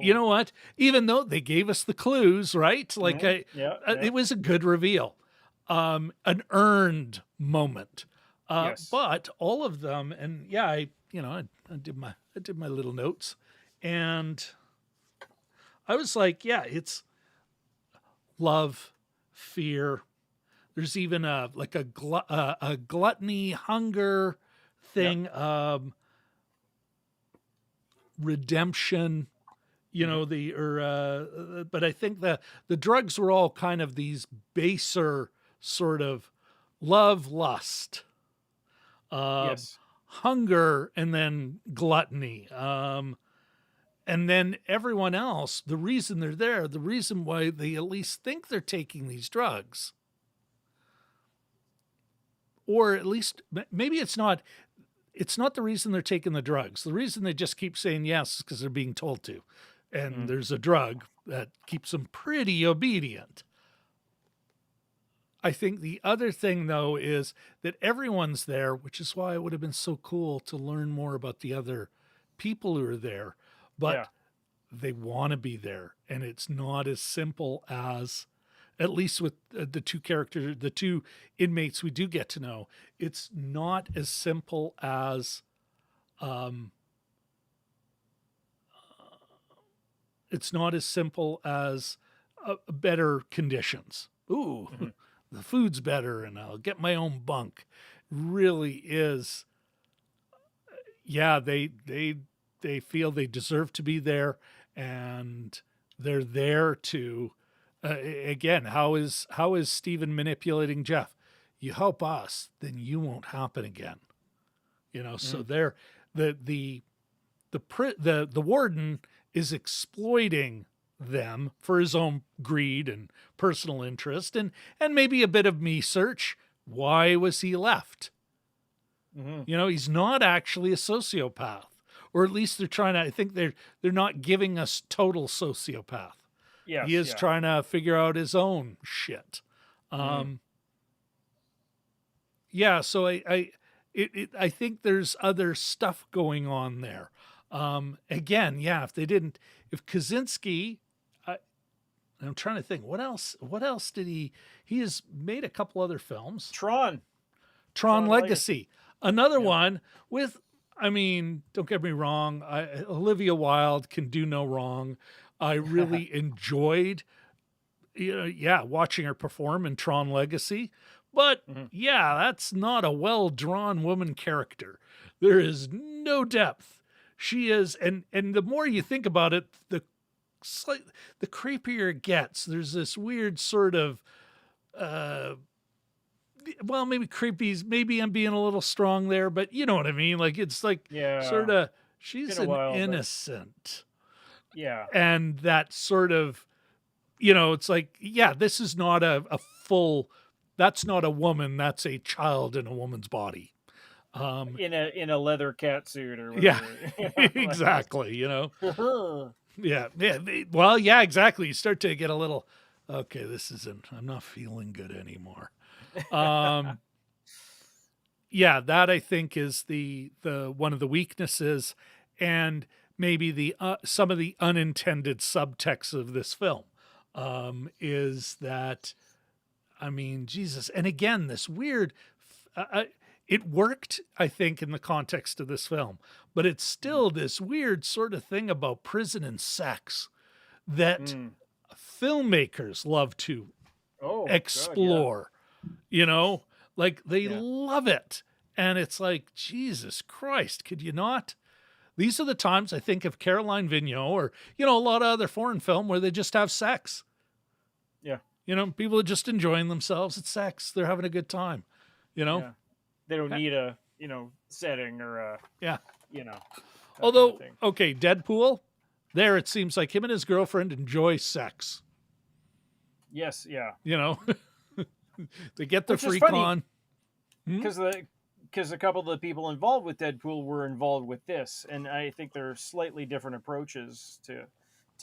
You know what? Even though they gave us the clues, right? Like Yeah. it was a good reveal. An earned moment. Yes. But all of them, and yeah, I did my little notes, and I was like, yeah, it's love, fear. There's even a gluttony, hunger thing, redemption. But I think the drugs were all kind of these baser sort of love, lust, Yes. hunger, and then gluttony. And then everyone else, the reason they're there, the reason why they at least think they're taking these drugs, or at least maybe it's not the reason they're taking the drugs. The reason they just keep saying yes is because they're being told to. And there's a drug that keeps them pretty obedient. I think the other thing, though, is that everyone's there, which is why it would have been so cool to learn more about the other people who are there. But they want to be there. And it's not as simple as, at least with the two inmates we do get to know, it's not as simple as better conditions. Ooh, the food's better and I'll get my own bunk. Really is. Yeah, they feel they deserve to be there, and they're there to, again, how is Stephen manipulating Jeff? You help us, then you won't happen again. So they're the warden is exploiting them for his own greed and personal interest, and maybe a bit of me search. Why was he left? He's not actually a sociopath, or at least they're trying to. I think they're not giving us total sociopath. Yes, He is trying to figure out his own shit. yeah, so I think there's other stuff going on there. Again, yeah, if Kosinski, I'm trying to think, what else did he has made a couple other films. Tron Tron Legacy. Legacy, another Yeah. one with, I mean, don't get me wrong, Olivia Wilde can do no wrong. I really enjoyed, yeah, watching her perform in Tron Legacy. But Mhm. yeah, that's not a well drawn woman character. There is no depth. She is, and the more you think about it, the creepier it gets. There's this weird sort of, well, maybe creepy's, maybe I'm being a little strong there, but you know what I mean. Like it's like Yeah. sort of, Been she's a an while, but innocent, yeah. and that sort of, it's like, yeah, this is not a full, that's not a woman, that's a child in a woman's body. In a leather cat suit or Yeah, whatever. exactly. Yeah. Yeah, yeah. Well, yeah, exactly. You start to get a little, okay, I'm not feeling good anymore. Yeah, that I think is the one of the weaknesses, and maybe the some of the unintended subtext of this film, is that, I mean, Jesus, and again, this weird. It worked, I think, in the context of this film, but it's still this weird sort of thing about prison and sex that Mm. filmmakers love to Oh, God, explore. Like they Yeah. love it, and it's like, Jesus Christ, could you not? These are the times I think of Caroline Vigneault, or a lot of other foreign film where they just have sex. Yeah. People are just enjoying themselves. It's sex. They're having a good time. Yeah. They don't need a, setting or Yeah. that kind Although, of thing. okay, Deadpool, there it seems like him and his girlfriend enjoy sex. Yes, yeah. They get the Which is freak funny. on. Because a couple of the people involved with Deadpool were involved with this, and I think there are slightly different approaches to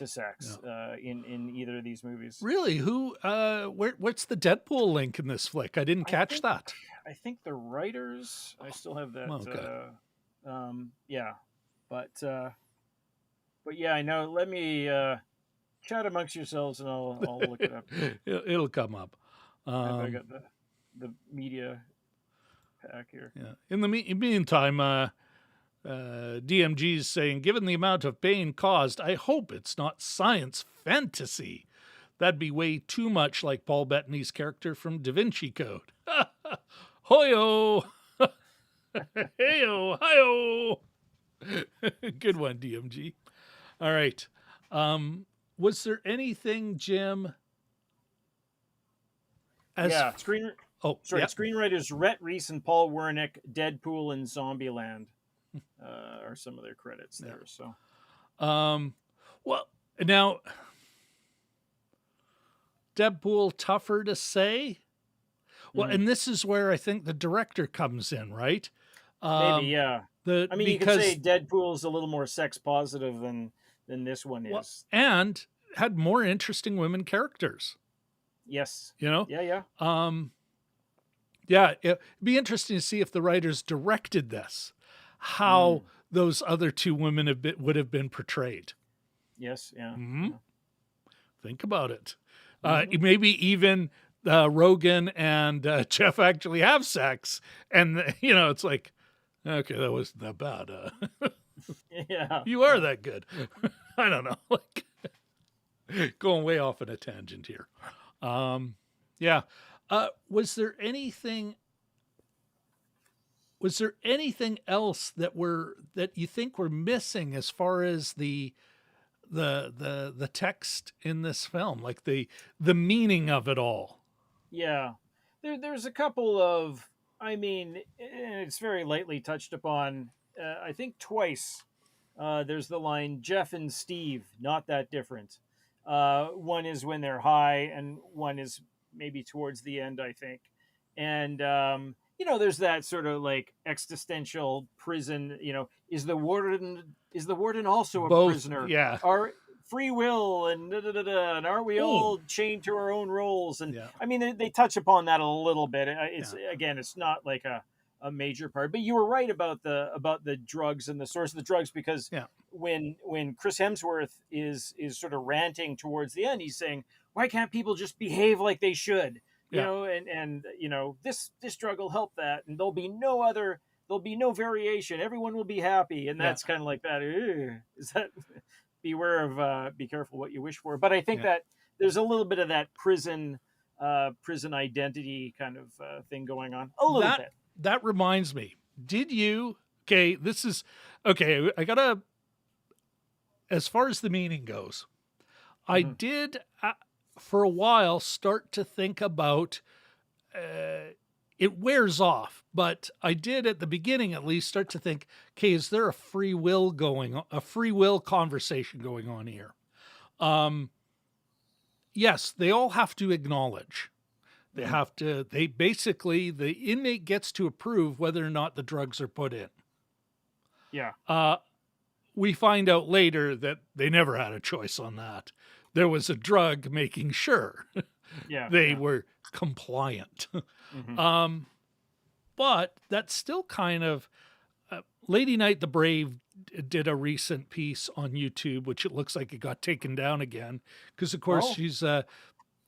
sex in either of these movies. Really? What's the Deadpool link in this flick? I didn't catch that. I think the writers. I still have that. Okay. Yeah, but yeah, I know. Let me chat amongst yourselves, and I'll look it up. It'll come up. I got the media pack here. Yeah. In the meantime, DMG's saying, given the amount of pain caused, I hope it's not science fantasy. That'd be way too much like Paul Bettany's character from Da Vinci Code. Hoyo! Heyo! Hiyo! Good one, DMG. All right. Was there anything, Jim? Screenwriters Rhett, Reese, and Paul Wernick, Deadpool and Zombieland are some of their credits there. So, well, now Deadpool, tougher to say. Well, and this is where I think the director comes in, right? Maybe, yeah. You could say Deadpool's a little more sex positive than this one is, and had more interesting women characters. Yes. Yeah. Yeah, it'd be interesting to see if the writers directed this, how those other two women would have been portrayed. Yes, yeah. Mm-hmm. Yeah. Think about it. Maybe even Rogan and Jeff actually have sex, and it's like, okay, that wasn't that bad. Yeah, you are that good. I don't know, like going way off on a tangent here. Yeah. Was there anything else that you think we're missing as far as the text in this film, like the meaning of it all? Yeah. There's a couple of, it's very lightly touched upon, I think twice. There's the line, Jeff and Steve, not that different. One is when they're high, and one is maybe towards the end, I think. And there's that sort of like existential prison. Is the warden also a prisoner? Yeah. free will and da, da, da, da, and aren't we Oh, all chained to our own roles? And yeah, I mean, they touch upon that a little bit. It's yeah, again, it's not like a major part, but you were right about the drugs and the source of the drugs, because yeah, when Chris Hemsworth is sort of ranting towards the end, he's saying, why can't people just behave like they should? You yeah, know, and you know, this drug will help that, and there'll be no variation. Everyone will be happy, and yeah, that's kind of like that. Is that beware of be careful what you wish for? But I think yeah. that there's a little bit of that prison identity kind of thing going on, a little That bit. that reminds me. Did you? Okay, this is okay. I gotta. As far as the meaning goes, I Hmm. did for a while start to think about. It wears off, but I did at the beginning at least start to think, okay, is there a free will going on, a free will conversation going on here? Um, yes, they all have to acknowledge. They Hmm. have to, they basically, the inmate gets to approve whether or not the drugs are put in. Yeah, Uh, we find out later that they never had a choice on that. There was a drug making sure yeah, they yeah. were compliant. Hmm. um, but that's still kind of Lady Night the Brave did a recent piece on YouTube, which it looks like it got taken down again because, of course,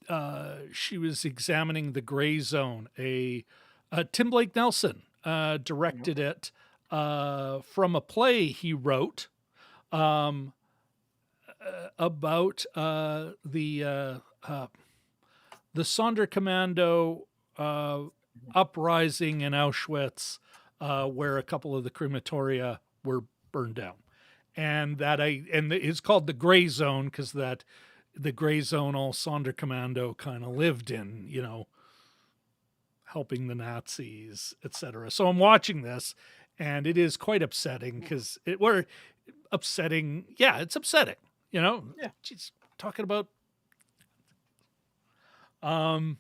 Oh, she was examining the Gray Zone. Tim Blake Nelson yep. directed it from a play he wrote um, about the Sonderkommando uh, uprising in Auschwitz, where a couple of the crematoria were burned down, and it's called the Gray Zone because that the Gray Zone all Sonderkommando kind of lived in, helping the Nazis, etc. So I'm watching this, and it is quite upsetting because it were upsetting. Yeah, it's upsetting. Yeah. She's talking about um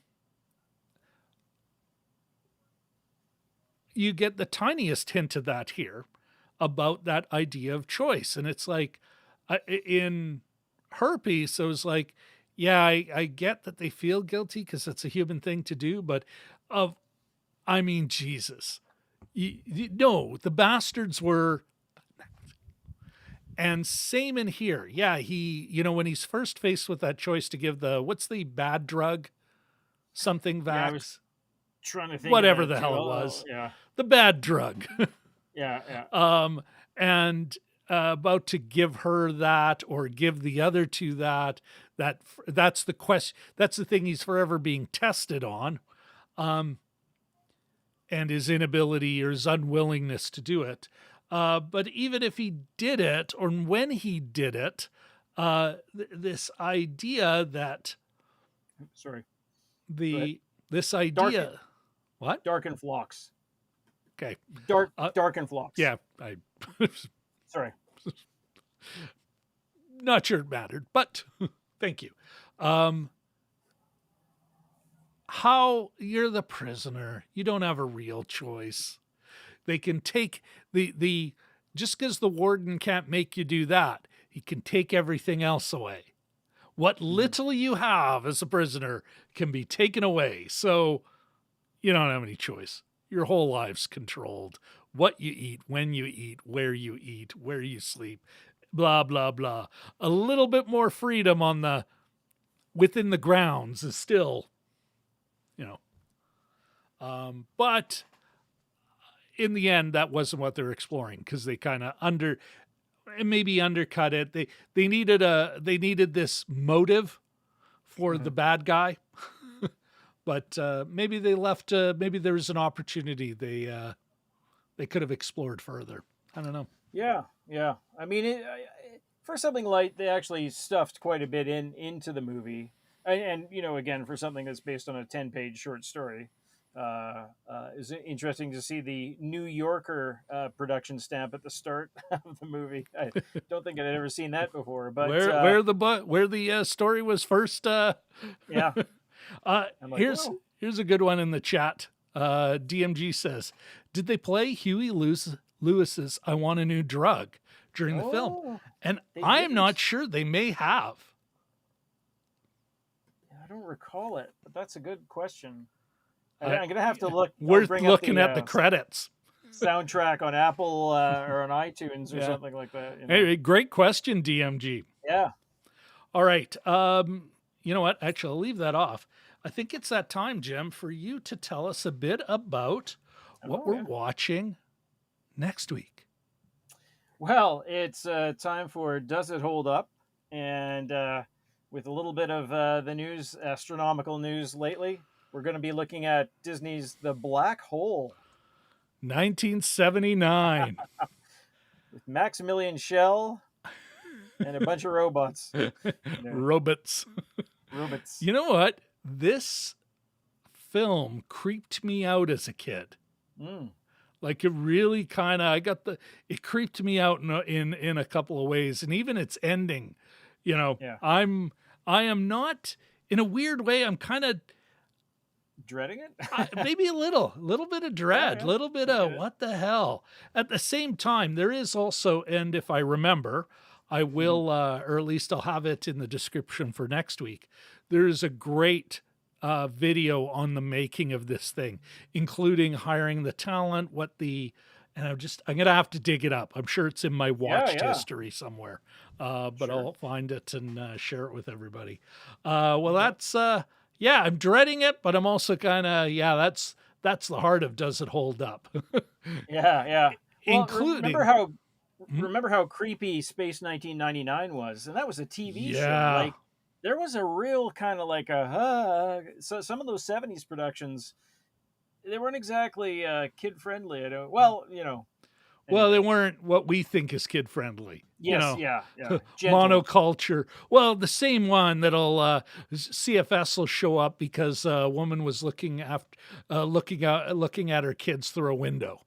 you get the tiniest hint of that here about that idea of choice. And it's like in her piece, I was like, yeah, I get that they feel guilty because it's a human thing to do, but of, I mean, Jesus, no, the bastards were, and same in here. Yeah, when he's first faced with that choice to give what's the bad drug, something Yeah, I was Vax, trying to think of whatever that the too. hell it Oh, was, yeah, the bad drug. yeah, yeah. And about to give her that or give the other two that's the question, that's the thing he's forever being tested on, um, and his inability or his unwillingness to do it. But even if he did it, or when he did it, this idea that Sorry. Go ahead. the this Dark, idea, what? dark and flocks. Okay, Dark and flocks. yeah, I Sorry. not sure it mattered, but thank you. Um, how you're the prisoner, you don't have a real choice. They can take the just because the warden can't make you do that, he can take everything else away. What Mhm. little you have as a prisoner can be taken away. So you don't have any choice. Your whole life's controlled. What you eat, when you eat, where you sleep, blah blah blah. A little bit more freedom on the within the grounds is still, you know. But in the end, that wasn't what they're exploring because they kind of maybe undercut it. They needed this motive for the Mhm. bad guy, but maybe they left. Maybe there was an opportunity they could have explored further. I don't know. Yeah, yeah. I mean, for something light, they actually stuffed quite a bit into the movie, and you know, again, for something that's based on a 10-page short story, is interesting to see the New Yorker production stamp at the start of the movie. I don't think I'd ever seen that before, but Where the story was first. yeah, I'm like, Here's well, a good one in the chat. DMG says, "Did they play Huey Lewis's I Want a New Drug? during the film. Oh, And they I'm didn't. not sure. They may have. I don't recall it, but that's a good question. I- I'm gonna have to look. I'll Worth bring up looking at the credits. soundtrack on Apple or on iTunes or Yeah. something like that. You know? Hey, great question, DMG. Yeah. All right. You know what? Actually, I'll leave that off. I think it's that time, Jim, for you to tell us a bit about what we're watching next week. Well, it's time for Does It Hold Up? And with a little bit of the news, astronomical news lately, we're going to be looking at Disney's The Black Hole 1979. with Maximilian Schell and a bunch of robots. Robots. Robots. You know what? This film creeped me out as a kid. Like it really kind of, it creeped me out in a couple of ways. And even its ending, you know, I am not, in a weird way, I'm kind of dreading it. Maybe a little bit of dread, little bit of what the hell. At the same time, there is also, and if I remember, I will, or at least I'll have it in the description for next week. There is a great video on the making of this thing, including hiring the talent, and I'm going to have to dig it up. I'm sure it's in my watched history somewhere, but I'll find it and share it with everybody. Well, that's, I'm dreading it, but I'm also kind of, that's the heart of Does It Hold Up? Yeah. Well, Including... Remember how creepy Space 1999 was? And that was a TV show. Like, there was a real kind of like so some of those 70s productions, they weren't exactly kid friendly. Well, you know. Anyway. Well, they weren't what we think is kid friendly. Yes, you know, yeah. Monoculture. Well, the same one that'll CFS will show up because a woman was looking at her kids through a window.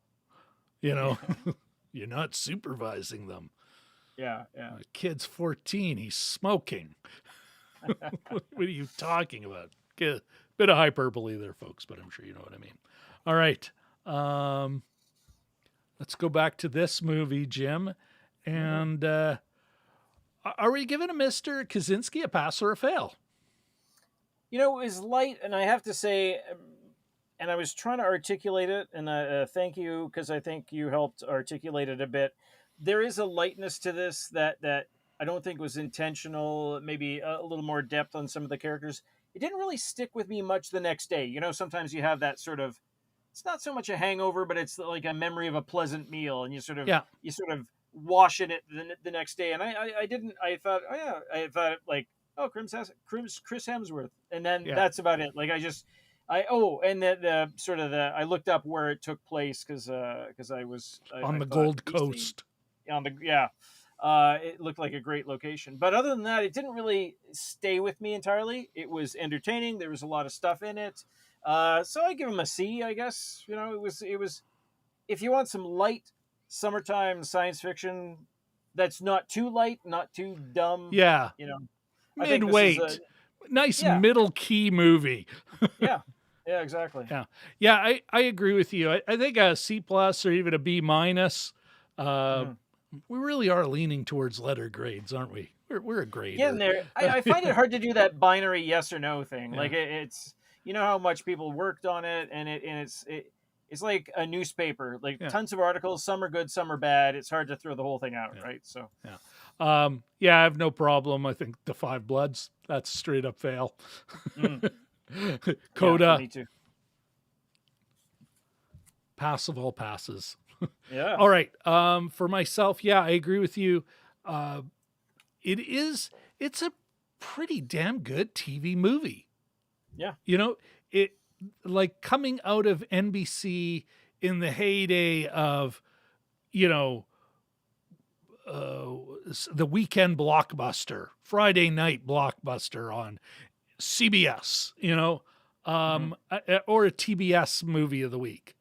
You know, you're not supervising them. Yeah. Kid's 14. He's smoking. What are you talking about? Bit of hyperbole there, folks, but I'm sure you know what I mean. All right. Let's go back to this movie, Jim. And are we giving a Mr. Kosinski a pass or a fail? You know, it was light, and I have to say, and I was trying to articulate it, and thank you, because I think you helped articulate it a bit. There is a lightness to this that I don't think was intentional, maybe a little more depth on some of the characters. It didn't really stick with me much the next day. You know, sometimes you have that sort of, it's not so much a hangover, but it's like a memory of a pleasant meal, and you sort of wash in it the next day. And I thought like, oh, Chris Hemsworth. And then that's about it. Like I looked up where it took place because I was on the Gold Coast. It looked like a great location, but other than that, it didn't really stay with me entirely. It was entertaining. There was a lot of stuff in it. So I give him a C, I guess. You know, it was, if you want some light summertime science fiction, that's not too light, not too dumb. Yeah. You know, mid-weight, nice middle key movie. Yeah, exactly. Yeah. I agree with you. I think a C+ or even a B-. We really are leaning towards letter grades, aren't we? We're a grader. Getting there. I find it hard to do that binary yes or no thing. Like it's, you know how much people worked on it, and it's like a newspaper. Like tons of articles, some are good, some are bad. It's hard to throw the whole thing out, right? So I have no problem. I think The Five Bloods, that's a straight up fail. Coda. Me too. Pass of all passes. Yeah. All right. For myself, I agree with you. It's a pretty damn good TV movie. Yeah. You know, it like coming out of NBC in the heyday of, you know, the weekend blockbuster, Friday night blockbuster on CBS, you know, or a TBS movie of the week.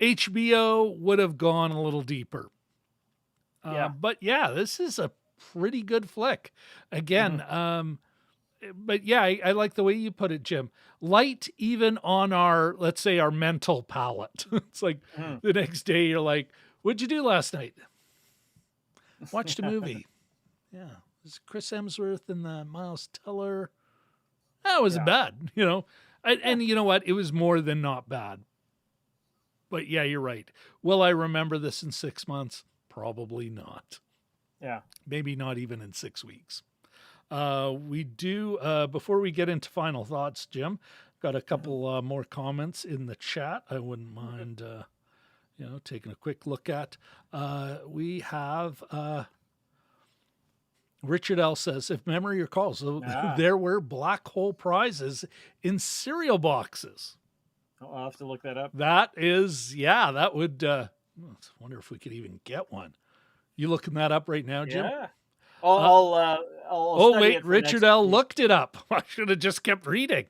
HBO would have gone a little deeper. But this is a pretty good flick. Again, but I like the way you put it, Jim. Light even on our, let's say, our mental palate. It's like the next day you're like, what'd you do last night? Watched a movie. Yeah. It's Chris Hemsworth and the Miles Teller. That wasn't bad, you know. And you know what? It was more than not bad. But yeah, you're right. Will I remember this in 6 months? Probably not. Yeah. Maybe not even in 6 weeks. We do, before we get into final thoughts, Jim, got a couple more comments in the chat. I wouldn't mind, taking a quick look at. We have Richard L. says, if memory recalls, there were black hole prizes in cereal boxes. I'll have to look that up. That is, that would, I wonder if we could even get one. You looking that up right now, Jim? Yeah. I'll study it for Richard next L. week. looked it up. I should have just kept reading.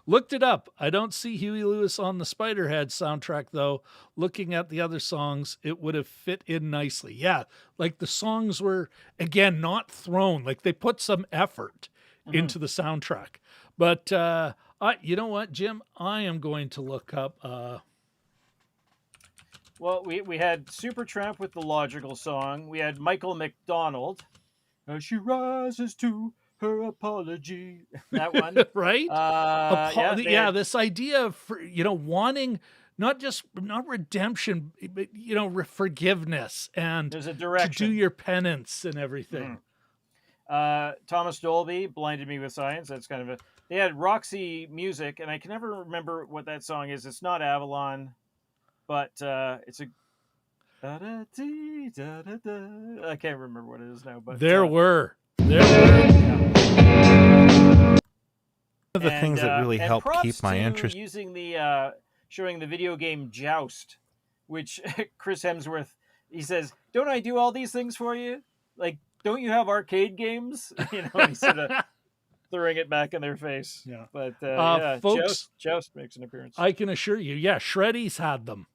Looked it up. I don't see Huey Lewis on the Spiderhead soundtrack, though. Looking at the other songs, it would have fit in nicely. Yeah, like the songs were, again, not thrown. Like they put some effort into the soundtrack. But you know what, Jim? I am going to look up... Well, we had Supertramp with the Logical Song. We had Michael McDonald. As she rises to her apology. That one. Right? This idea of, wanting not redemption, but, forgiveness and there's a direction to do your penance and everything. Thomas Dolby, Blinded Me with Science. That's kind of they had Roxy Music, and I can never remember what that song is. It's not Avalon, but it's a... I can't remember what it is now, but there were One of the things that really helped keep my interest using the showing the video game Joust, which Chris Hemsworth, he says, "Don't I do all these things for you? Like, don't you have arcade games?" He's sort of throwing it back in their face. Yeah, but folks, Joust makes an appearance. I can assure you, Shreddies had them.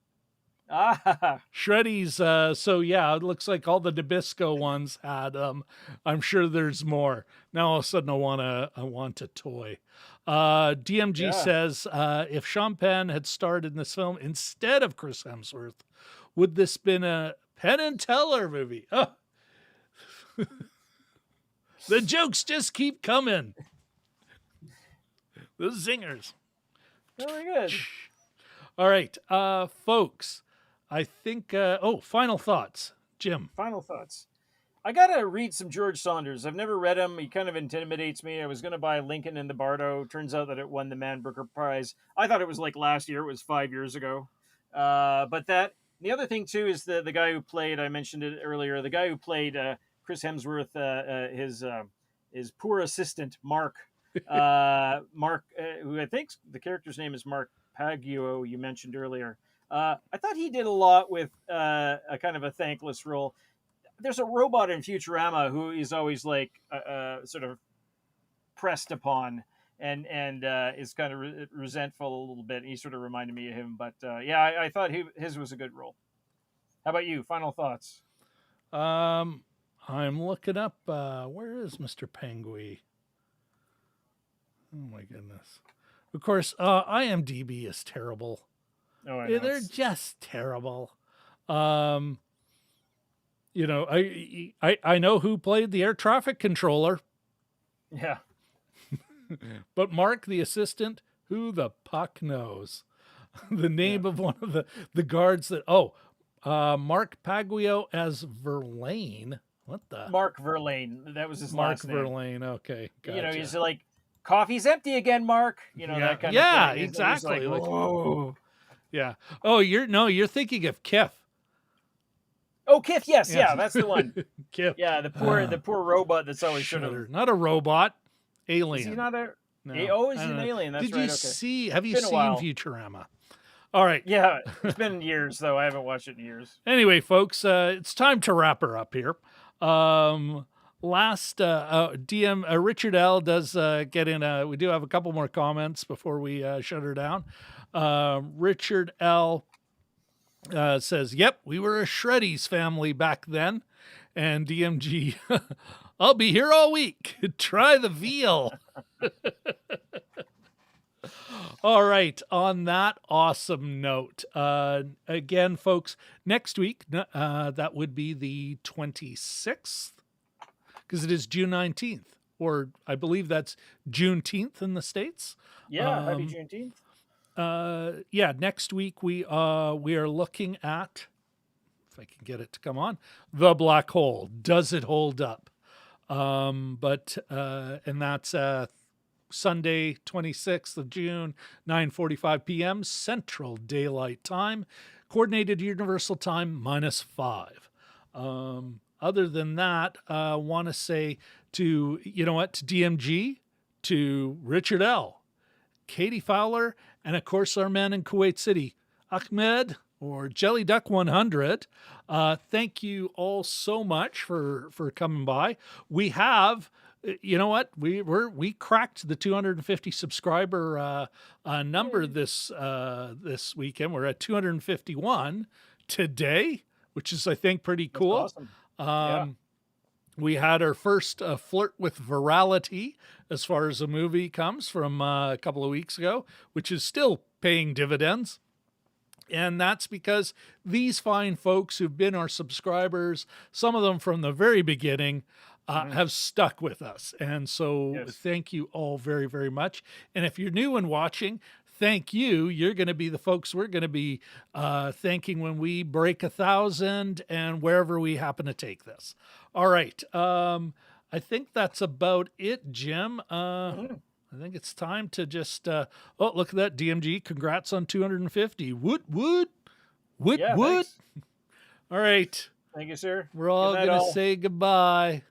Shreddies, it looks like all the Nabisco ones had them. I'm sure there's more. Now all of a sudden I want a toy. DMG says, if Sean Penn had starred in this film instead of Chris Hemsworth, would this been a Penn and Teller movie? Oh. The jokes just keep coming. The zingers. Very good. All right, folks. I think, final thoughts. Jim. Final thoughts. I got to read some George Saunders. I've never read him. He kind of intimidates me. I was going to buy Lincoln in the Bardo. Turns out that it won the Man Booker Prize. I thought it was like last year. It was 5 years ago. But the other thing, too, is the guy who played, I mentioned it earlier, the guy who played Chris Hemsworth, his poor assistant, Mark. Mark, who I think the character's name is Mark Paguio, you mentioned earlier. I thought he did a lot with a kind of a thankless role. There's a robot in Futurama who is always like sort of pressed upon and is kind of resentful a little bit. He sort of reminded me of him. But I thought his was a good role. How about you? Final thoughts? I'm looking up. Where is Mr. Penguin? Oh, my goodness. Of course, IMDb is terrible. Oh, I know. They're just terrible. I know who played the air traffic controller. Yeah. But Mark, the assistant, who the puck knows? The name of one of the guards that... Mark Paguio as Verlaine. What the... Mark Verlaine. That was his last name. Mark Verlaine, okay. Gotcha. He's like, coffee's empty again, Mark. That kind of thing. Yeah, exactly. Like, whoa. Yeah. Oh, you're thinking of Kiff. Oh, Kiff, yes. Yeah, that's the one. Kiff. Yeah, the poor robot that's always sort of... Not a robot. Alien. Is he not a... No, is he an alien? That's right. Have you seen Futurama? All right. Yeah, it's been years, though. I haven't watched it in years. Anyway, folks, it's time to wrap her up here. DM Richard L. does get in. We do have a couple more comments before we shut her down. Richard L. Says, yep, we were a Shreddies family back then. And DMG, I'll be here all week. Try the veal. All right. On that awesome note, again, folks, next week, that would be the 26th, because it is June 19th, or I believe that's Juneteenth in the States. Yeah, happy Juneteenth. Yeah, next week we are looking at, if I can get it to come on, The Black Hole. Does it hold up? And that's Sunday, 26th of June, 9:45 p.m. Central Daylight Time, Coordinated Universal Time -5. Other than that, I want to say to DMG, to Richard L., Katie Fowler, and of course our man in Kuwait City, Ahmed, or Jelly Duck 100. Thank you all so much for coming by. We have, we cracked the 250 subscriber number this weekend. We're at 251 today, which is, I think, pretty cool. That's awesome. Yeah. We had our first flirt with virality as far as a movie comes from a couple of weeks ago, which is still paying dividends. And that's because these fine folks who've been our subscribers, some of them from the very beginning, have stuck with us. And so Thank you all very, very much. And if you're new and watching, thank you. You're going to be the folks we're going to be thanking when we break 1,000 and wherever we happen to take this. All right. I think that's about it, Jim. I think it's time to just, look at that, DMG. Congrats on 250. Woot. Thanks. All right. Thank you, sir. We're all going to say goodbye.